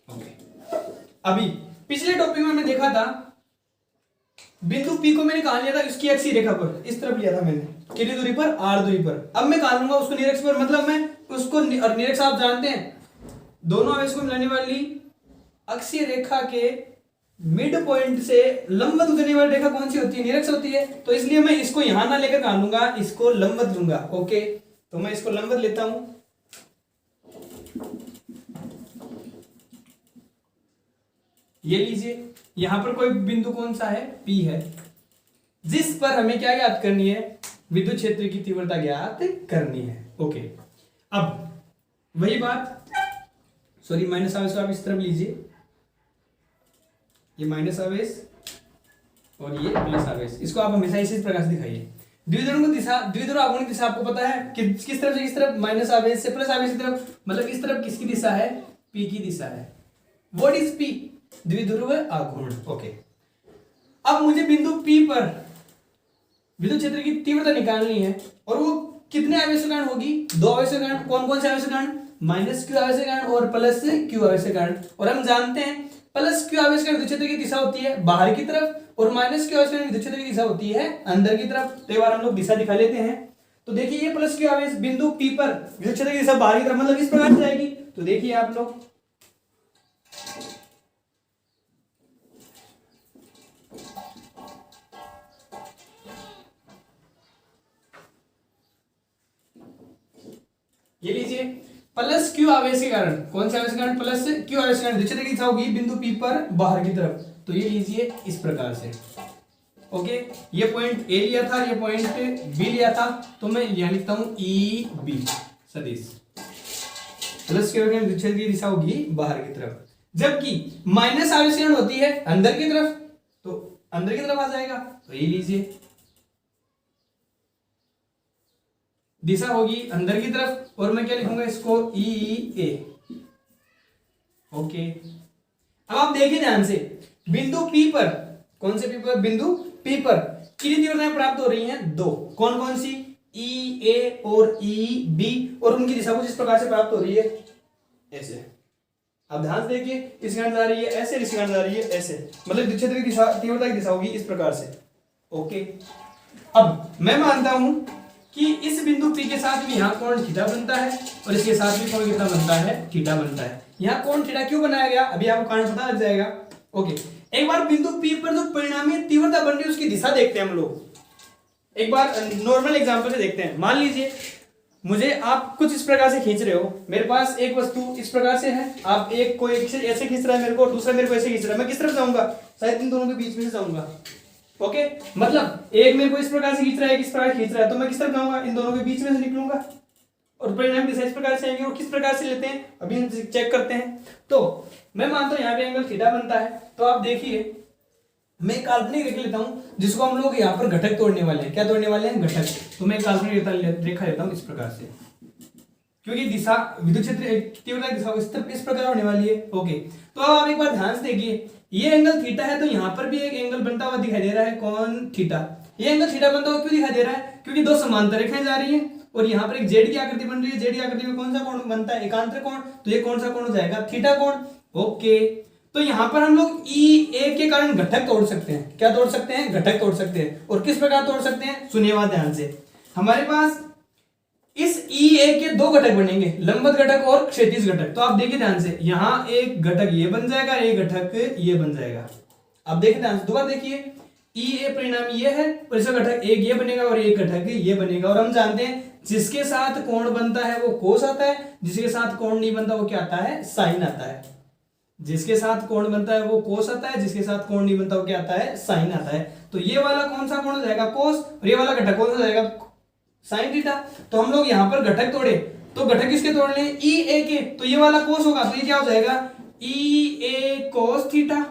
ओके, अभी पिछले टॉपिक में हमने देखा था बिंदु P को मैंने कहां लिया था, इसकी अक्षीय रेखा पर, इस तरफ लिया था मैंने, कितनी दूरी पर, r दूरी पर। अब मैं कहां लूंगा उसको निरक्ष पर, मतलब मैं उसको, और निरक्ष आप जानते हैं दोनों आवेश को मिलाने वाली अक्षीय रेखा के मिड पॉइंट से लंबवत गुजरने वाली रेखा कौन सी होती है? निरक्ष होती है। तो इसलिए मैं इसको यहां ना लेकर कहां लूंगा, इसको लंबवत लूंगा। ओके, तो मैं इसको लंबवत लेता हूं। ये लीजिए, यहां पर कोई बिंदु कौन सा है? P है, जिस पर हमें क्या ज्ञात करनी है? विद्युत क्षेत्र की तीव्रता ज्ञात करनी है। ओके, अब वही बात, सॉरी माइनस आवेश आप इस तरफ लीजिए, ये माइनस आवेश और ये प्लस आवेश, इसको आप हमेशा इसी प्रकार से दिखाइए। द्विध्रुव दिशा, द्विध्रुव आघूर्णित दिशा आपको पता है कि किस तरफ से किस तरफ? माइनस आवेश से प्लस आवेश की तरफ, मतलब इस तरफ किसकी दिशा है? P की दिशा है। What is P? द्विध्रुव आघूर्ण। ओके, अब मुझे बिंदु P पर विद्युत क्षेत्र की तीव्रता निकालनी है, और वो कितने आवेश के कारण होगी? दो आवेश के कारण। कौन कौन से आवेश के कारण? माइनस Q आवेश के कारण और प्लस Q आवेश के कारण। और हम जानते हैं प्लस Q आवेश के कारण विद्युत क्षेत्र की दिशा होती है बाहर की तरफ, और माइनस Q आवेश के कारण विद्युत क्षेत्र की दिशा होती है अंदर की तरफ। तो एक बार हम लोग दिशा दिखा लेते हैं। तो देखिए, ये प्लस Q आवेश बिंदु P पर विद्युत क्षेत्र की दिशा बाहर की तरफ, मतलब इस प्रकार से जाएगी। तो देखिए आप लोग, ये लीजिए, प्लस Q आवेश के कारण, कौन से आवेश के कारण? प्लस Q आवेश के कारण विद्युत क्षेत्र की दिशा होगी बिंदु P पर बाहर की तरफ। तो ये लीजिए इस प्रकार से। ओके, ये पॉइंट ए लिया था, ये पॉइंट बी लिया था, तो मैं यहां लिखता हूं ई बी सदिश। प्लस Q आवेश के कारण विद्युत क्षेत्र की दिशा होगी बाहर की तरफ, जबकि माइनस आवेश के कारण होती है अंदर की तरफ, तो अंदर की तरफ आ जाएगा। तो ये लीजिए, दिशा होगी अंदर की तरफ, और मैं क्या लिखूंगा इसको? ई ए। ओके, अब आप देखिए ध्यान से, बिंदु P पर, कौन से P पर? बिंदु P पर कितनी तीव्रताएं प्राप्त हो रही हैं? दो। कौन कौन सी? ई ए और ई बी, और उनकी दिशा कुछ इस प्रकार से प्राप्त हो रही है, ऐसे। अब ध्यान से देखिए, इस कारण जा रही है ऐसे, इस कारण जा रही है ऐसे, मतलब विद्युत क्षेत्र की दिशा, तीव्रता की दिशा होगी इस प्रकार से। ओके, अब मैं मानता हूं कि इस बिंदु P के साथ भी यहाँ कोण थीटा बनता है, और इसके साथ भी कोण कितना बनता है? थीटा बनता है। यहाँ कोण थीटा क्यों बनाया गया, अभी आपको कारण पता लग जाएगा। ओके, एक बार बिंदु P पर जो परिणामी तीव्रता बन रही है उसकी दिशा देखते हैं हम लोग। एक बार नॉर्मल एग्जांपल से देखते हैं। मान लीजिए मुझे, आप कुछ इस प्रकार से खींच रहे हो, मेरे पास एक वस्तु इस प्रकार से है, आप एक को एक से ऐसे खींच रहा है मेरे को, दूसरा मेरे को ऐसे खींच रहा है, मैं किस तरफ जाऊंगा? शायद इन दोनों के बीच में से जाऊंगा। ओके, मतलब एक मेरे को इस प्रकार से खींच रहा है, किस प्रकार खींच रहा है, तो मैं किस तरफ जाऊंगा? इन दोनों के बीच में से निकलूंगा, और परिणाम दिशा इस प्रकार से आएंगे। और किस प्रकार से लेते हैं अभी हम चेक करते हैं। तो मैं मानता हूं यहाँ पे एंगल थीटा बनता है। तो आप देखिए, मैं काल्पनिक रेखा लेता हूं, जिसको हम लोग यहाँ पर घटक तोड़ने वाले हैं। क्या तोड़ने वाले हैं? घटक। तो मैं काल्पनिक रेखा लेता हूं इस प्रकार से, क्योंकि दिशा, विद्युत क्षेत्र तीव्रता दिशा इस प्रकार होने वाली है। ओके, तो अब आप एक बार ध्यान से देखिए, ये एंगल थीटा है, तो यहाँ पर भी एक एंगल बनता हुआ दिखाई दे रहा है। कौन? थीटा। ये एंगल थीटा बनता हुआ क्यों दिखाई दे रहा है? क्योंकि दो समांतर रेखाएं जा रही हैं, और यहाँ पर एक जेड की आकृति बन रही है। जेड की आकृति में कौन सा कोण बनता है? एकांतर कोण। तो ये कौन सा कोण हो जाएगा? थीटा कोण। ओके, तो यहाँ पर हम लोग ई ए के कारण घटक तोड़ सकते हैं। क्या तोड़ सकते हैं? घटक तोड़ सकते हैं। और किस प्रकार तोड़ सकते हैं? सुनिए बात ध्यान से। हमारे पास इस ई ए के दो घटक बनेंगे, लंबवत घटक और क्षैतिज घटक। तो आप देखिए ध्यान से, यहां एक घटक ये बन जाएगा, एक घटक ये बन जाएगा। आप देखिए ध्यान से, दोबारा देखिए, ई ए परिणाम ये है, और इसका घटक एक ये बनेगा और एक घटक ये बनेगा। और हम जानते हैं जिसके साथ कोण बनता है वो कोस आता है, जिसके साथ कोण नहीं बनता वो क्या आता है? साइन आता है। जिसके साथ कोण बनता है वो कोस आता है, जिसके साथ कोण नहीं बनता वो क्या आता है? साइन आता है। तो ये वाला कौन सा कोण हो जाएगा? कोस। और ये वाला घटक कौन सा हो जाएगा? Sine theta. तो हम लोग यहां पर घटक तोड़े, तो घटक किसके तोड़ ले? ई ए के। तो ये वाला कोस होगा, तो ये क्या हो जाएगा? E A cos theta.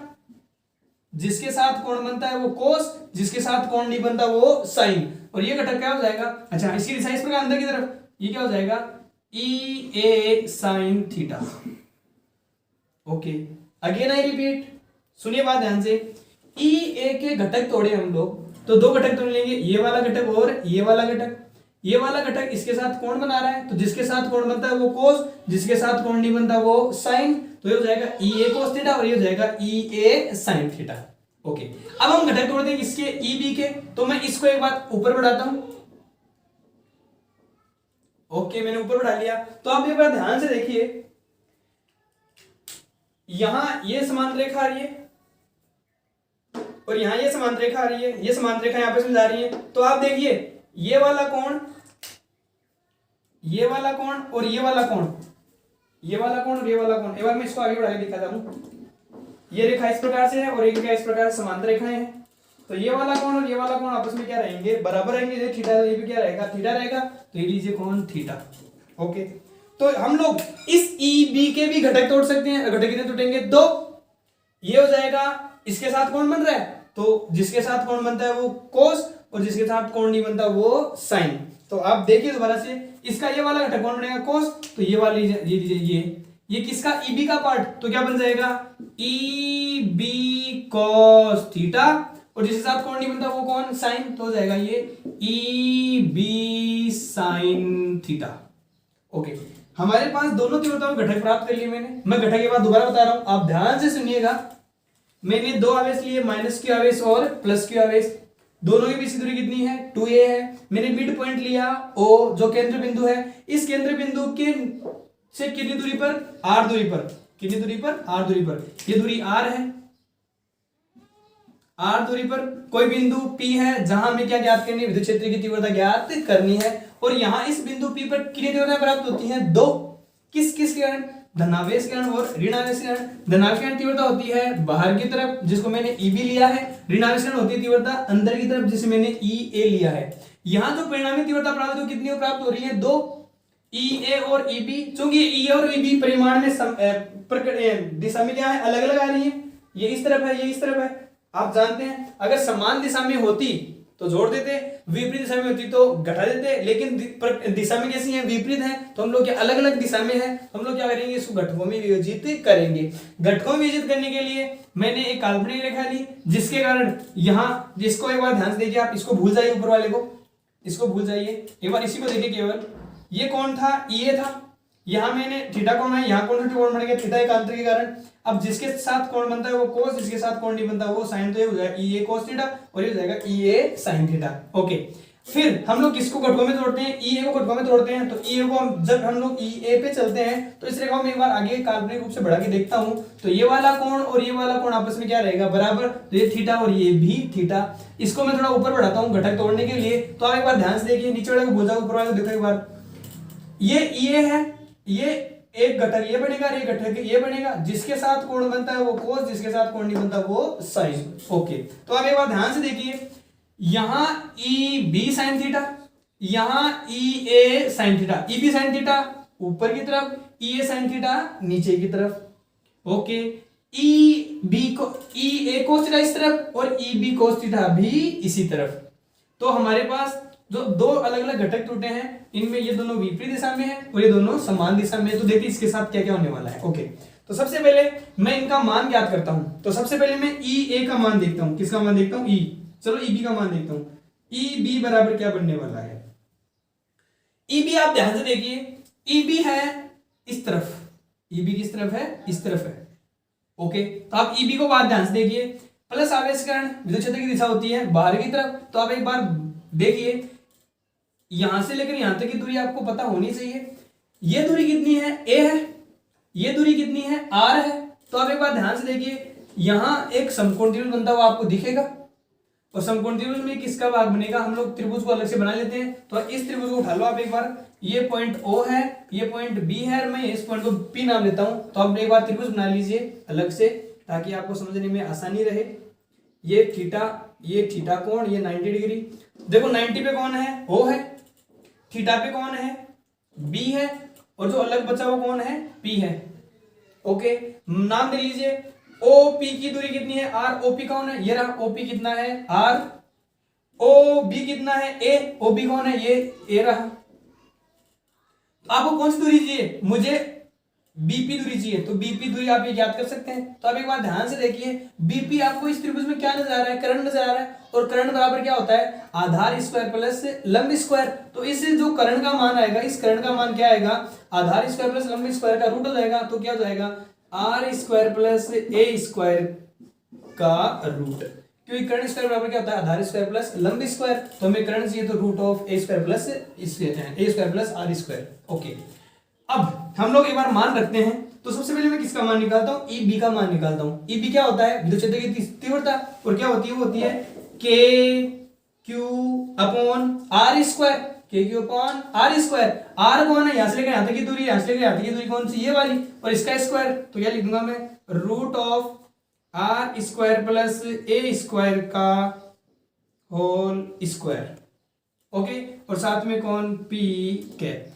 जिसके साथ कोण बनता है वो कोस, जिसके साथ कोण नहीं बनता वो साइन। और ये घटक क्या हो जाएगा? अच्छा, इसकी दिशा इस प्रकार अंदर की तरफ, ये क्या हो जाएगा? E A sine theta. Okay, again I repeat, सुनिए बात ध्यान से। ई ए के घटक तोड़े हम लोग, तो दो घटक तोड़ लेंगे, ये वाला घटक और ये वाला घटक। ये वाला घटक इसके साथ कोण बना रहा है, तो जिसके साथ कोण बनता है वो कोस, जिसके साथ कोण नहीं बनता वो साइन। तो ये हो जाएगा ई ए कोस थीटा, और ये हो जाएगा E A sine theta. Okay, अब हम घटक तोड़ देंगे इसके ई बी के। तो मैं इसको एक बार ऊपर बढ़ाता हूं। ओके, मैंने ऊपर बढ़ा लिया। तो आप एक बार ध्यान से देखिए, यहां ये समान रेखा आ रही है, और यहाँ ये समांतर रेखा आ रही है, ये समांतर रेखा आपस में जा रही है। तो आप देखिए ये वाला कोण, ये वाला कोण और ये वाला कोण, ये वाला कोण और ये वाला कोण, एक बार मैं इसको आगे बढ़ा के दिखाता हूँ। ये रेखा इस प्रकार से है और एक रेखा इस प्रकार समांतर रेखाएं हैं। तो ये वाला कोण और ये वाला कोण आपस में क्या रहेंगे, बराबर रहेंगे। ये थीटा, ये भी क्या रहेगा, थीटा रहेगा। तो ये लीजिए कोण थीटा। ओके, तो हम लोग इस EB के भी घटक तोड़ सकते हैं। घटक कितने टूटेंगे, 2। ये हो जाएगा, इसके साथ कौन बन रहा है, तो जिसके साथ कौन बनता है वो कोस, और जिसके साथ कौन नहीं बनता वो साइन। तो आप देखिए दोबारा से, इसका ये वाला घटक कौन बनेगा, कोस। तो ये वाली ये लीजिए, ये किसका, EB का पार्ट, तो क्या बन जाएगा, EB cos थीटा, और जिसके साथ कौन नहीं बनता वो कौन, साइन। तो हो जाएगा ये EB sin थीटा। ओके, हमारे पास दोनों तीव्रताओं घटक प्राप्त कर लिए मैंने। मैं घटक के बाद दोबारा बता रहा हूं, आप ध्यान से सुनिएगा। मैंने 2 आवेश लिए, -q आवेश और +q आवेश। दोनों के बीच की दूरी कितनी है, 2a है। मैंने मिड पॉइंट लिया O, जो केंद्र बिंदु है। इस केंद्र बिंदु के से कितनी दूरी पर, r दूरी पर। कितनी दूरी पर, r दूरी पर। ये दूरी r है, r दूरी पर कोई बिंदु P है जहां हमें क्या ज्ञात करनी है, विद्युत क्षेत्र की तीव्रता ज्ञात करनी है। और यहां इस बिंदु P पर कितनी तीव्रता प्राप्त होती है, 2। किस किस के कारण, धनावेश के कारण और ऋणावेश के कारण। धनावेश के कारण तीव्रता होती है बाहर की तरफ, जिसको मैंने EB लिया है। ऋणावेश के कारण होती है तीव्रता अंदर की तरफ, जिसे मैंने EA लिया है। यहां जो परिणामी तीव्रता प्राप्त हो, कितनी प्राप्त हो रही है, 2। EA और EB, चूंकि EA और EB परिमाण में दिशा में क्या है, अलग अलग आ रही है। ये इस तरफ है, ये इस तरफ है। आप जानते हैं अगर समान दिशा में होती तो जोड़ देते, विपरीत दिशा में होती तो घटा देते, लेकिन दिशा में कैसी है, विपरीत है। तो हम लोग क्या अलग अलग दिशा में है, हम लोग क्या करेंगे, इसको घटकों में विभाजित करेंगे। घटकों में विभाजित करने के लिए मैंने एक काल्पनिक रेखा ली, जिसके कारण यहाँ, जिसको एक बार ध्यान से देखिए, आप इसको भूल जाइए, ऊपर वाले को इसको भूल जाइए, एक बार इसी को देखिए केवल। ये कौन था, EA था। यहां मैंने थीटा कौन है, यहाँ कौन सा कोण बन गया, थीटा एकांतर के कारण। अब जिसके साथ कौन बनता है वो कोस, जिसके साथ कौन नहीं बनता वो साइन। तो ये हो जाएगा EA cos थीटा और ये हो जाएगा EA sin थीटा। ओके, फिर हम लोग किसको घटकों में तोड़ते हैं, EA को घटकों में तोड़ते हैं। तो EA को जब हम लोग EA पे चलते हैं तो इस रेखा में एक बार आगे काल्पनिक रूप से बढ़ा के देखता हूं, तो ये वाला कोण और ये वाला कोण आपस में क्या रहेगा, बराबर। तो ये थीटा और ये भी थीटा। इसको मैं थोड़ा ऊपर बढ़ाता हूं घटक तोड़ने के लिए। तो आप एक बार ध्यान से देखिए, नीचे वाले को भूल जाओ, ऊपर वाले को देखो एक बार। ये EA है, ये एक घटक ये बनेगा, एक घटक ये बनेगा। जिसके साथ कोण बनता है वो कोस, जिसके साथ कोण नहीं बनता वो साइन। ओके, तो आप एक बार ध्यान से देखिए, यहां EB sin थीटा, यहां EA sin theta. EB sin theta ऊपर की तरफ, EA sin थीटा नीचे की तरफ। ओके, EA cos थीटा इस तरफ और EB cos थीटा भी इसी तरफ। तो हमारे पास जो 2 अलग अलग घटक टूटे हैं, इनमें ये दोनों विपरीत दिशा में है और ये दोनों समान दिशा में है। तो देखिए इसके साथ क्या क्या होने वाला है। ओके, तो सबसे पहले मैं इनका मान ज्ञात करता हूं। तो सबसे पहले मैं EA का मान देखता हूं। किसका मान देखता हूं, E। चलो EB का मान देखता हूं। EB बराबर क्या बनने वाला है, EB आप ध्यान से देखिए, EB है इस तरफ। EB किस तरफ है, इस तरफ है। ओके, तो आप EB को बात ध्यान से देखिए। प्लस आवेश के कारण विद्युत क्षेत्र की दिशा होती है बाहर की तरफ। तो आप एक बार देखिए, यहां से लेकर यहां तक की दूरी आपको पता होनी चाहिए। ये दूरी कितनी है, A है। ये दूरी कितनी है, R है। तो आप एक बार ध्यान से देखिए, यहां एक समकोण त्रिभुज बनता हुआ आपको दिखेगा, और समकोण त्रिभुज में किसका भाग बनेगा, हम लोग त्रिभुज को अलग से बना लेते हैं। तो इस त्रिभुज को उठा लो आप एक बार। ये पॉइंट O है, ये पॉइंट B है, और मैं इस पॉइंट को P नाम लेता हूं। तो आप एक बार त्रिभुज बना लीजिए अलग से, ताकि आपको समझने में आसानी रहे। ये थीटा कोण, ये 90 डिग्री। देखो 90 पे कौन है, O है। थीटा पे कौन है, B है। और जो अलग बचा हुआ कौन है, P है। ओके, नाम दे लीजिए। OP की दूरी कितनी है, R। OP कौन है, ये रहा। OP कितना है, R। OB कितना है, A। OB कौन है, ये A रहा। आपको कौन सी दूरी चाहिए, मुझे BP दूरी चाहिए। तो BP दूरी आप ये ज्ञात कर सकते हैं। तो आप एक बार ध्यान से देखिए, BP आपको इस त्रिभुज में क्या नजर आ रहा है, कर्ण नजर आ रहा है। और कर्ण बराबर क्या होता है, आधार स्क्वायर प्लस लंब स्क्वायर। तो इससे जो कर्ण का मान आएगा, इस कर्ण का मान क्या आएगा, आधार स्क्वायर प्लस लंब स्क्वायर का रूट हो जाएगा। तो क्या हो जाएगा, R square plus A square का रूट। क्योंकि कर्ण स्क्वायर बराबर क्या होता है, आधार स्क्वायर प्लस लंब स्क्वायर। तो हमें कर्ण चाहिए, तो root of A square plus A square plus R square. Okay, अब हम लोग एक बार मान रखते हैं। तो सबसे पहले मैं किसका मान निकालता हूं, ई बी का मान निकालता हूं। ई बी क्या होता है, विद्युत क्षेत्र की तीव्रता, और क्या होती है, वो होती है K Q upon are square, K Q upon are square. R कौन है, यहां से लेकर यहां तक की दूरी, यहां से लेकर यहां तक की दूरी कौन सी, ये वाली, और इसका स्क्वायर, तो क्या लिख दूंगा मैं, root of are square plus A square का होल स्क्वायर। ओके, और साथ में कौन, पी कैप।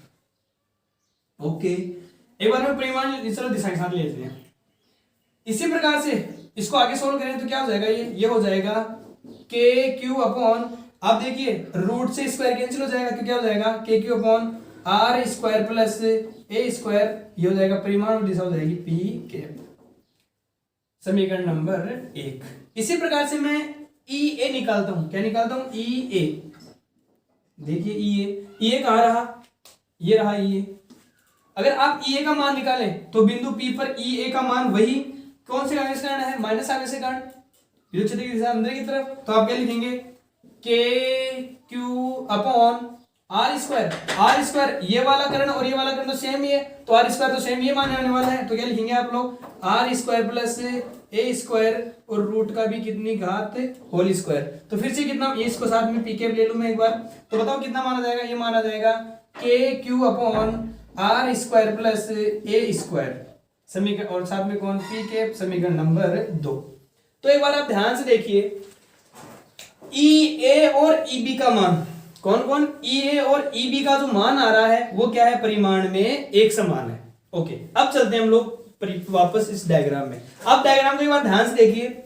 ओके, एक बार में परिमाण चलो दिशा के साथ ले लेते हैं। इसी प्रकार से इसको आगे सोल्व करें तो क्या हो जाएगा, ये हो जाएगा के क्यू अपॉन, आप देखिए रूट से स्क्वायर कैंसिल हो जाएगा, तो क्या हो जाएगा K Q upon are square plus A square, ये हो जाएगा परिमाण और दिशा हो जाएगी पी कैप। समीकरण नंबर 1। इसी प्रकार से मैं ई ए निकालता हूं, क्या निकालता हूं, ई ए। देखिए ई ए कहां रहा, ये रहा ई ए। अगर आप ई ए का मान निकालें तो बिंदु पी पर ई ए का मान वही कौन से आवेश कारण है, माइनस आवेश के कारण, विद्युत क्षेत्र की दिशा अंदर की तरफ, तो आप क्या लिखेंगे, K Q upon are square. R square ये वाला करण और ये वाला करण तो सेम ही है, तो आर स्क्वायर तो सेम ही मान आने वाला है, तो क्या लिखेंगे आप लोग, आर स्क्वायर प्लस ए स्क्वायर और रूट का भी कितनी घात, होल स्क्वायर। तो फिर से कितना, इसको साथ में पी कैप ले लूं मैं एक बार, तो बताओ कितना माना जाएगा, ये माना जाएगा K Q upon are square plus A square, समीकरण, और साथ में कौन, पी कैप, समीकरण नंबर 2। तो एक बार आप ध्यान से देखिए, ई ए और ई बी का मान, कौन कौन, ई ए और ई बी का जो मान आ रहा है वो क्या है, परिमाण में एक समान है। ओके, अब चलते हैं हम लोग वापस इस डायग्राम में। अब डायग्राम को एक बार ध्यान से देखिए,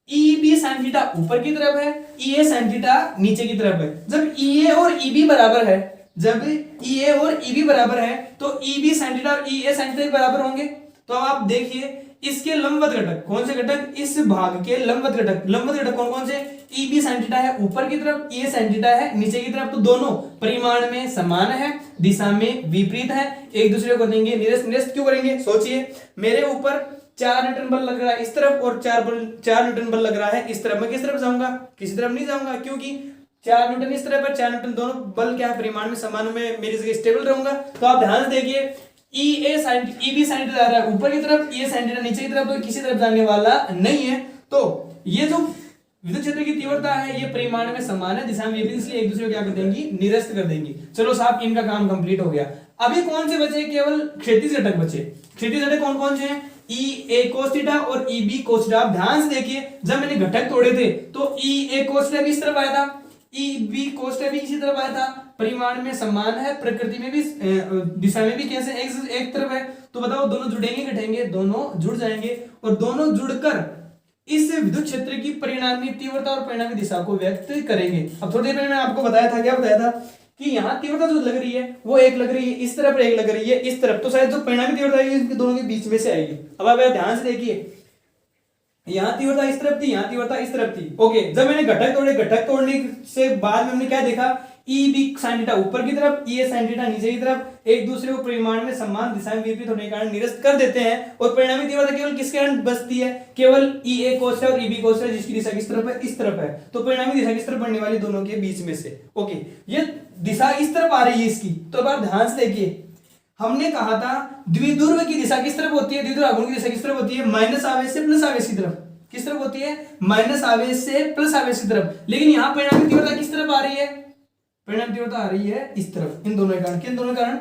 ई बी साइन थीटा ऊपर की तरफ है, ई ए साइन थीटा नीचे की तरफ है। जब ई ए और ई बी बराबर है, जब ई ए और ई बी बराबर है तो ई बी साइन थीटा और ई ए साइन थीटा बराबर होंगे। तो अब आप देखिए इसके लंबवत घटक, कौन से घटक, इस भाग के लंबवत घटक, लंबवत घटक कौन कौन से, ई बी साइन थीटा है ऊपर की तरफ, ई ए साइन थीटा है नीचे की तरफ, तो दोनों परिमाण में समान है, दिशा में विपरीत है, एक दूसरे को देंगे निरस्त। निरस्त क्यों करेंगे, सोचिए, मेरे ऊपर 4 न्यूटन बल लग रहा है इस तरफ और 4 न्यूटन बल लग रहा है इस तरफ, मैं किस तरफ जाऊंगा, किसी तरफ नहीं जाऊंगा, क्योंकि 4 न्यूटन इस तरफ है, 4 न्यूटन, दोनों बल क्या है, परिमाण में समान, में मेरी जगह स्टेबल रहूंगा। तो आप ध्यान से देखिए, ई A sign, E B sign जा रहा है ऊपर की तरफ, ई ए साइन नीचे की तरफ, तो किसी तरफ जाने वाला नहीं है। तो ये जो विद्युत क्षेत्र की तीव्रता है ये परिमाण में समान है, दिशा में विपरीत, इसलिए एक दूसरे को क्या कर देंगी, निरस्त कर देंगी। चलो साहब, इनका काम कंप्लीट हो गया। अभी कौन से बचे, केवल क्षैतिज घटक बचे। क्षैतिज घटक कौन कौन से हैं, ई ए कोस थीटा और ई बी कोस थीटा। आप ध्यान से देखिए, जब मैंने घटक तोड़े थे तो ई ए कोस थीटा भी इस तरफ आया था, ई बी कोस थीटा भी इसी तरफ आया था, परिमाण में समान है, प्रकृति में भी, दिशा में भी कैसे एक तरफ है। तो बताओ दोनों जुड़ेंगे घटेंगे, दोनों जुड़ जाएंगे, और दोनों जुड़कर इस विद्युत क्षेत्र की परिणामी तीव्रता और परिणामी दिशा को व्यक्त करेंगे। अब थोड़ी देर पहले मैं आपको बताया था, क्या बताया था, कि यहाँ तीव्रता जो लग रही है वो एक लग रही है इस तरफ, एक लग रही है इस तरफ, तो शायद जो परिणामी तीव्रता है इनके दोनों के बीच में से आएगी। अब आप ध्यान से देखिए, यहाँ तीव्रता इस तरफ थी, यहाँ तीव्रता इस तरफ थी। ओके, जब मैंने घटक तोड़े, घटक तोड़ने से बाद में हमने क्या देखा, ई बी साइन थीटा ऊपर की तरफ, ई ए साइन थीटा नीचे की तरफ, एक दूसरे को परिमाण में समान, दिशा में विपरीत होने के कारण निरस्त कर देते हैं, और परिणामी तीव्रता केवल किसके कारण बचती है, केवल ई ए कोस थीटा और ई बी कोस थीटा, जिसकी दिशा किस तरफ है, इस तरफ है। तो परिणामी दिशा किस तरफ बढ़ने वाली, दोनों के बीच में से। ओके, ये दिशा इस तरफ आ रही है इसकी, तो बार ध्यान से देखिए, हमने कहा था द्विध्रुव की दिशा किस तरफ होती है, द्विध्रुव आघूर्ण की दिशा किस तरफ होती है, माइनस आवेश से प्लस आवेश की तरफ। किस तरफ होती है, माइनस आवेश से प्लस आवेश की तरफ। लेकिन यहाँ परिणामी तीव्रता किस तरफ आ रही है, परिणामी तीव्रता आ रही है इस तरफ, इन दोनों के कारण। किन दोनों के कारण,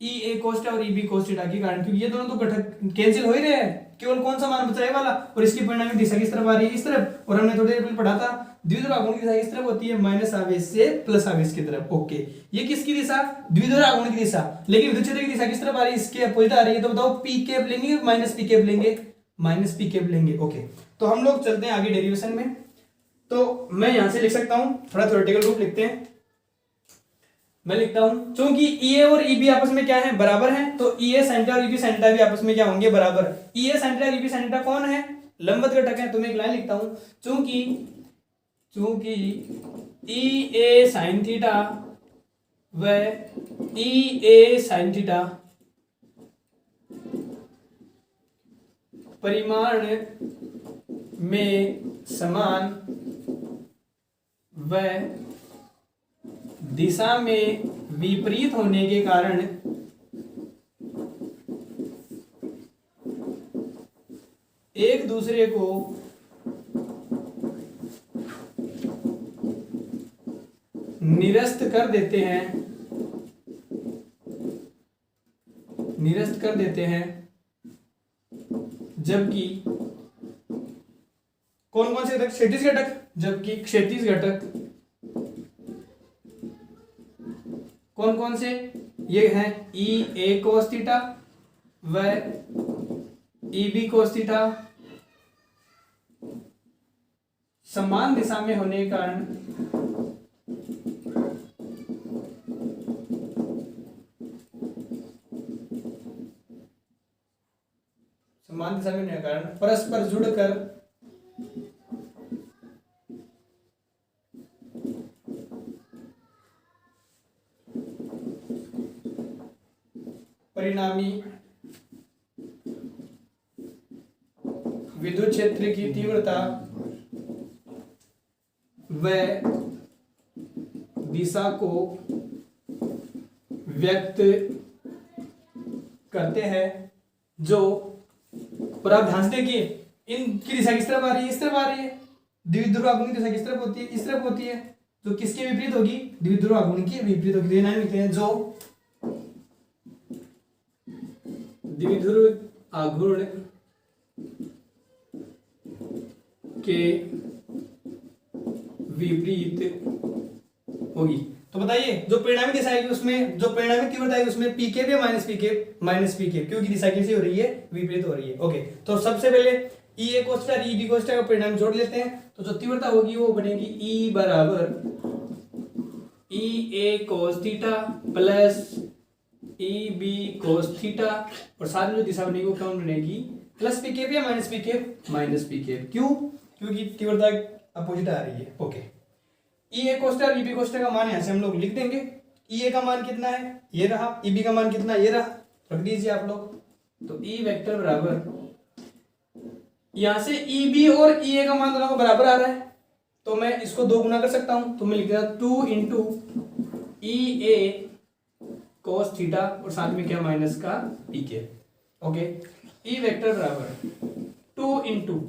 ई ए कोस थीटा और ई बी कोस थीटा के कारण, क्योंकि ये दोनों तो घटक कैंसिल हो ही रहे हैं, केवल कौन सा मान बचा है वाला, और इसकी परिणामी दिशा किस तरफ आ रही है, इस तरफ। और हमने थोड़ी देर पहले पढ़ा था द्विध्रुव आघूर्ण की दिशा किस तरफ होती है, माइनस आवेश से प्लस आवेश की तरफ। ओके, ये किसकी दिशा, द्विध्रुव आघूर्ण की दिशा। लेकिन विद्युत क्षेत्र की दिशा किस तरफ आ रही है, इसके अपोजिट आ रही है। तो बताओ पी कैप लेंगे, माइनस पी कैप लेंगे, माइनस पी कैप लेंगे। ओके, तो हम लोग चलते हैं आगे डेरिवेशन में। तो मैं यहां से लिख सकता हूं, थोड़ा थ्योरेटिकल रूप लिखते हैं। मैं लिखता हूं, क्योंकि ई ए और ई बी आपस में क्या है, बराबर हैं, तो ई ए साइन थीटा और ई बी साइन थीटा भी आपस में क्या होंगे, बराबर। ई ए साइन थीटा और ई बी साइन थीटा कौन है, लंबवत घटक है। तो मैं एक लाइन लिखता हूं, चूंकि ई ए साइन थीटा व ई ए साइन थीटा परिमाण में समान व दिशा में विपरीत होने के कारण एक दूसरे को निरस्त कर देते हैं, निरस्त कर देते हैं, जबकि कौन कौन से घटक, क्षैतिज घटक, जबकि क्षैतिज घटक कौन कौन से, ये हैं ई ए कोस थीटा व ई बी कोस थीटा, समान दिशा में होने के कारण समान दिशा में होने के कारण परस्पर जुड़कर परिणामी विद्युत क्षेत्र की तीव्रता व दिशा को व्यक्त करते हैं, जो, और आप ध्यान से देखिए इनकी दिशा किस तरफ आ रही है, इस तरफ आ रही है, द्विध्रुव ध्रुव आघूर्ण की दिशा किस तरफ होती है, इस तरफ होती है, जो किसके विपरीत होगी, द्विध्रुव ध्रुव आघूर्ण की विपरीत होगी। तो नाम लिखते हैं जो द्विध्रुव आघूर्ण के विपरीत होगी। तो बताइए जो परिणामी दिशा आएगी उसमें, जो परिणामी तीव्रता आएगी उसमें पी के या माइनस पी के, क्योंकि दिशा कैसी हो रही है, विपरीत हो रही है। ओके, तो सबसे पहले E A cos theta E B cos theta का परिणाम जोड़ लेते हैं। तो जो तीव्रता होगी वो बनेगी ई बराबर E A cos theta plus E B cos theta, और साथ में जो दिशा बनेगी वो कौन बनेगी, प्लस पी के या माइनस पी के। क्यों, क्योंकि तीव्रता अपोजिट आ रही है। Okay, E A cos theta और ई बी कोस थीटा का मान यहां से हम लोग लिख देंगे। ई ए का मान कितना है, ये रहा, ई बी का मान कितना, ये रहा, रख दीजिए आप लोग। तो ई वेक्टर बराबर, यहां से ई बी और ई ए का मान दोनों बराबर आ रहा है, तो मैं इसको 2 गुना कर सकता हूं। तो मैं लिख देता 2 into E A cos theta और साथ में क्या माइनस का पी के। ओके, ई वेक्टर बराबर 2 इंटू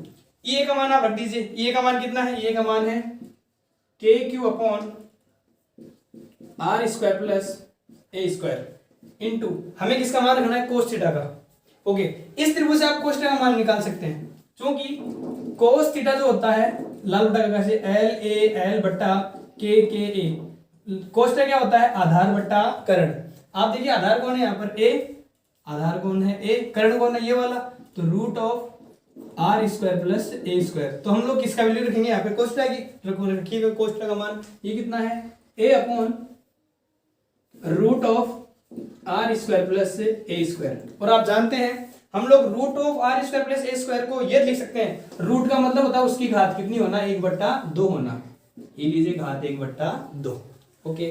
ई ए का मान आप रख दीजिए। ई ए का मान कितना है, ई ए का मान है K Q upon are square plus A square into, हमें किसका मान रखना है, कोस थीटा का। ओके, इस त्रिभुज से आप कोस थीटा का मान निकाल सकते हैं, क्योंकि कोस थीटा जो होता है लाल बट्टा का कैसे एल ए एल बट्टा के ए, कोस थीटा क्या होता है, आधार बट्टा कर्ण। आप देखिए आधार कौन है यहाँ पर, ए, आधार कौन है ए, कर्ण कौन है ये वाला, तो root of are square plus A square. तो हम लोग किसका वैल्यू रखेंगे यहाँ पे, कोस थीटा की रखिएगा। कोस थीटा का मान ये कितना है, a upon root of are square plus A square. और आप जानते हैं हम लोग root of are square plus A square को ये लिख सकते हैं, रूट का मतलब होता है उसकी घात कितनी होना, 1/2 होना, ये लीजिए घात 1/2। ओके,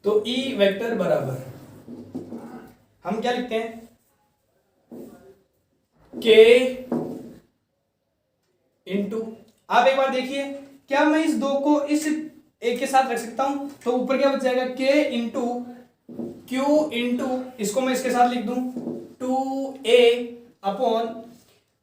तो ई वेक्टर बराबर हम क्या लिखते हैं, के इंटू, आप एक बार देखिए क्या मैं इस 2 को इस एक के साथ रख सकता हूं, तो ऊपर क्या बच जाएगा, के इंटू क्यू इंटू, इसको मैं इसके साथ लिख दूं 2a अपॉन,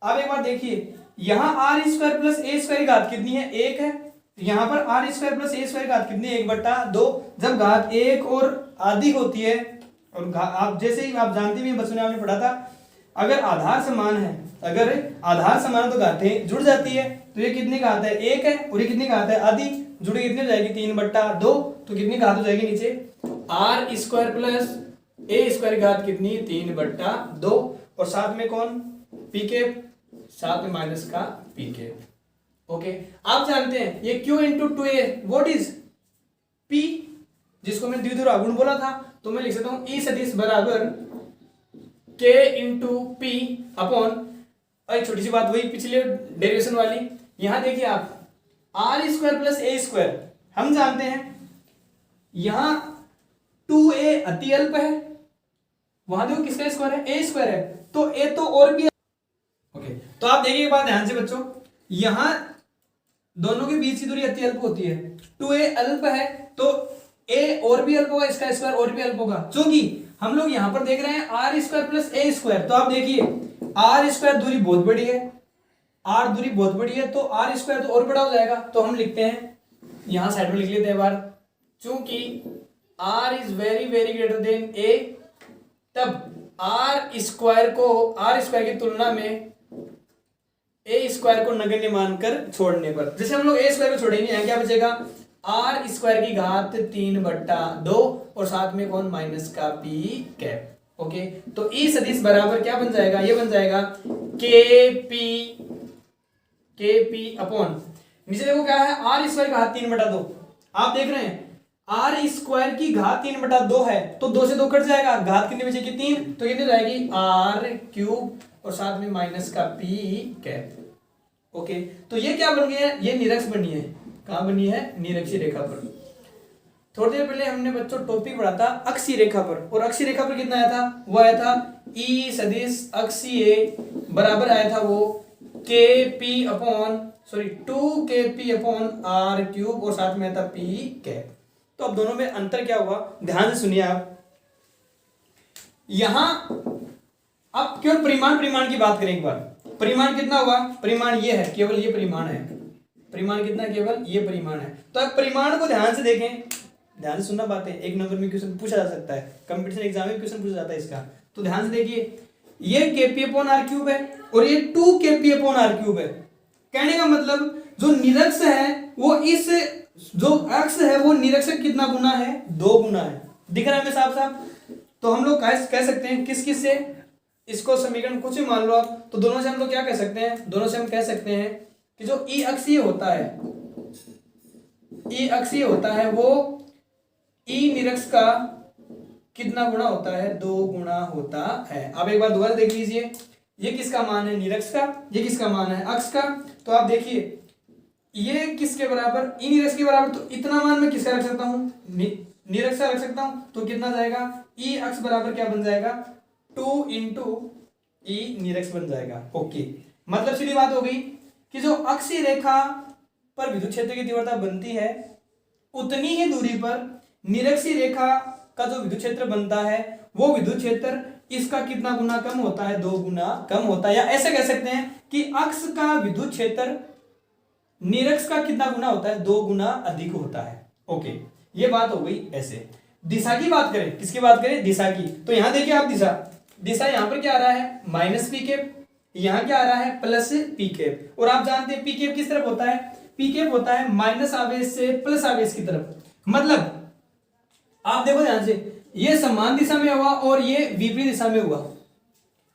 अब एक बार देखिए यहां आर स्क्वायर प्लस ए स्क्वायर की घात कितनी है, 1 है, यहां पर आर स्क्वायर प्लस ए स्क्वायर की घात कितनी है, 1/2। जब घात 1 और आधी होती है, और आप जैसे ही आप जानते भी बच्चों ने आपने पढ़ा था, अगर आधार समान है, अगर आधार समान है तो घातें जुड़ जाती है। तो ये कितनी घात है, 1 है, और ये कितनी घात है, आधी, जुड़ी कितनी हो जाएगी, 3/2। तो कितनी घात हो जाएगी नीचे, आर स्क्वायर प्लस ए स्क्वायर की घात कितनी, 3/2, और साथ में कौन, पी के, साथ में माइनस का पी के। ओके, आप जानते हैं ये q into 2a what is p, जिसको मैं द्विध्रुव आघूर्ण बोला था, तो मैं लिख सकता हूं ई सदिश बराबर k इंटू पी अपॉन, एक छोटी सी बात वही पिछले डेरिवेशन वाली, यहां देखिए आप आर स्क्वायर प्लस ए स्क्वायर, हम जानते हैं यहां 2a अति अल्प है, वहां देखो किसका स्क्वायर है, ए स्क्वायर है, तो ए तो और भी। ओके, तो आप देखिए एक बात ध्यान से बच्चों, यहां दोनों के बीच की दूरी अति अल्प होती है, 2a अल्प है तो a और भी अल्प होगा, इसका स्क्वायर और भी अल्प होगा, क्योंकि हम लोग यहां पर देख रहे हैं आर स्क्वायर प्लस ए स्क्वायर, तो आप देखिए आर स्क्वायर दूरी बहुत बड़ी है, आर दूरी बहुत बड़ी है, तो आर स्क्वायर तो और बड़ा हो जाएगा, तो हम लिखते हैं यहां साइड में लिख लेते हैं बार, चूंकि r is very very greater than a, तब आर स्क्वायर की तुलना में ए स्क्वायर को नगण्य मानकर छोड़ने पर, जैसे हम लोग ए स्क्वायर को छोड़ेंगे, यहाँ क्या बचेगा आर स्क्वायर की घात 3/2 और साथ में कौन माइनस का पी कैप। ओके, तो ई सदिश बराबर क्या बन जाएगा, ये बन जाएगा के पी अपॉन नीचे देखो क्या है आर स्क्वायर की घात 3/2, आप देख रहे हैं आर स्क्वायर की घात 3/2 है, तो 2 से 2 कट जाएगा, घात कितनी बचेगी 3, तो कितनी जाएगी आर क्यूब और साथ में माइनस का पी कैप। ओके, तो ये क्या बन गया है, ये निरक्ष बनी है, कहां बनी है, निरक्षीय रेखा पर। थोड़ी देर पहले हमने बच्चों टॉपिक पढ़ा था अक्षीय रेखा पर, और अक्षीय रेखा पर कितना आया था, वो आया था ई सदिश अक्षीय बराबर आया था वो K P upon 2kp upon R cube और साथ में आया था पी कैप। तो अब दोनों में अंतर क्या हुआ, ध्यान से सुनिए आप, यहां अब केवल परिमाण की बात करें एक बार, परिमाण कितना हुआ, परिमाण ये है, केवल ये परिमाण है, परिमाण कितना, केवल ये परिमाण है। तो अब परिमाण को ध्यान से देखें, ध्यान से सुनना बातें, एक नंबर में क्वेश्चन पूछा जा सकता है, कंपटीशन एग्जाम में क्वेश्चन पूछा जाता है इसका, तो ध्यान से देखिए ये kp अपॉन आर क्यूब है और ये 2kp अपॉन आर क्यूब है। कहने का मतलब जो निरक्ष है वो इस जो अक्ष है वो निरक्ष कितना गुना है, 2 गुना है, दिख रहा है हमें साफ साफ। तो हम लोग कह सकते हैं किस किस से, इसको समीकरण कुछ भी मान लो आप, तो दोनों से हम लोग क्या कह सकते हैं, दोनों से हम कह सकते हैं कि जो ई अक्षीय होता है, ई अक्षीय होता है वो ई निरक्ष का कितना गुना होता है, 2 गुना होता है। अब एक बार दोबारा देख लीजिए, ये किसका मान है, निरक्ष का, ये किसका मान है, अक्ष का। तो आप देखिए ये किसके बराबर, ई निरक्ष के बराबर, तो इतना मान मैं किसका रख सकता हूं, निरक्ष का रख सकता हूं, तो कितना जाएगा, ई अक्ष बराबर क्या बन जाएगा, 2 इंटू ई निरक्ष बन जाएगा। ओके, मतलब सीधी बात हो गई कि जो अक्षीय रेखा पर विद्युत क्षेत्र की तीव्रता बनती है उतनी ही दूरी पर निरक्षीय रेखा का जो विद्युत क्षेत्र बनता है वो विद्युत क्षेत्र इसका कितना गुना कम होता है, 2 गुना कम होता है, या ऐसे कह सकते हैं कि अक्ष का विद्युत क्षेत्र निरक्ष का कितना गुना होता है, 2 गुना अधिक होता है। ओके, ये बात हो गई ऐसे। दिशा की बात करें, किसकी बात करें, दिशा की, तो यहां देखिए आप दिशा यहां पर क्या आ रहा है, माइनस पी कैप, यहां क्या आ रहा है, प्लस पी कैप, और आप जानते हैं पी कैप किस तरफ होता है, पी कैप होता है माइनस आवेश से प्लस आवेश की तरफ। मतलब आप देखो ध्यान से, ये समान दिशा में हुआ और ये विपरीत दिशा में हुआ,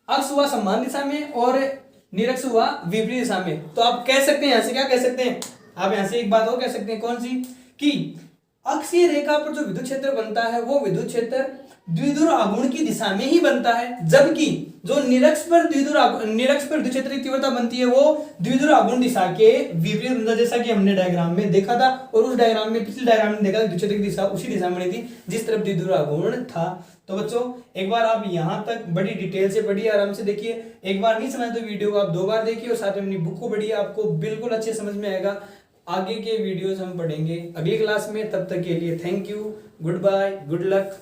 अक्ष हुआ समान दिशा में और निरक्ष हुआ विपरीत दिशा में। तो आप कह सकते हैं यहां से, क्या कह सकते हैं आप, यहां से एक बात और कह सकते हैं, कौन सी, कि अक्षीय रेखा पर जो विद्युत क्षेत्र बनता है वो विद्युत क्षेत्र द्विध्रुव आघूर्ण की दिशा में ही बनता है, जबकि जो निरक्ष पर विद्युत क्षेत्र की तीव्रता बनती है वो द्विध्रुव आघूर्ण दिशा के विपरीत बनता है, जैसा कि हमने डायग्राम में देखा था, और उस डायग्राम में पिछले डायग्राम में देखा विद्युत क्षेत्र की दिशा उसी दिशा में थी जिस तरफ द्विध्रुव आघूर्ण था। तो बच्चों एक बार आप यहां तक बड़ी डिटेल से पढ़िए, आराम से देखिए, एक बार नहीं समझ तो वीडियो को आप 2 बार देखिए और साथ में अपनी बुक को पढ़िए, आपको बिल्कुल अच्छे समझ में आएगा। आगे के वीडियोस हम पढ़ेंगे अगली क्लास में, तब तक के लिए thank you, good bye, good luck.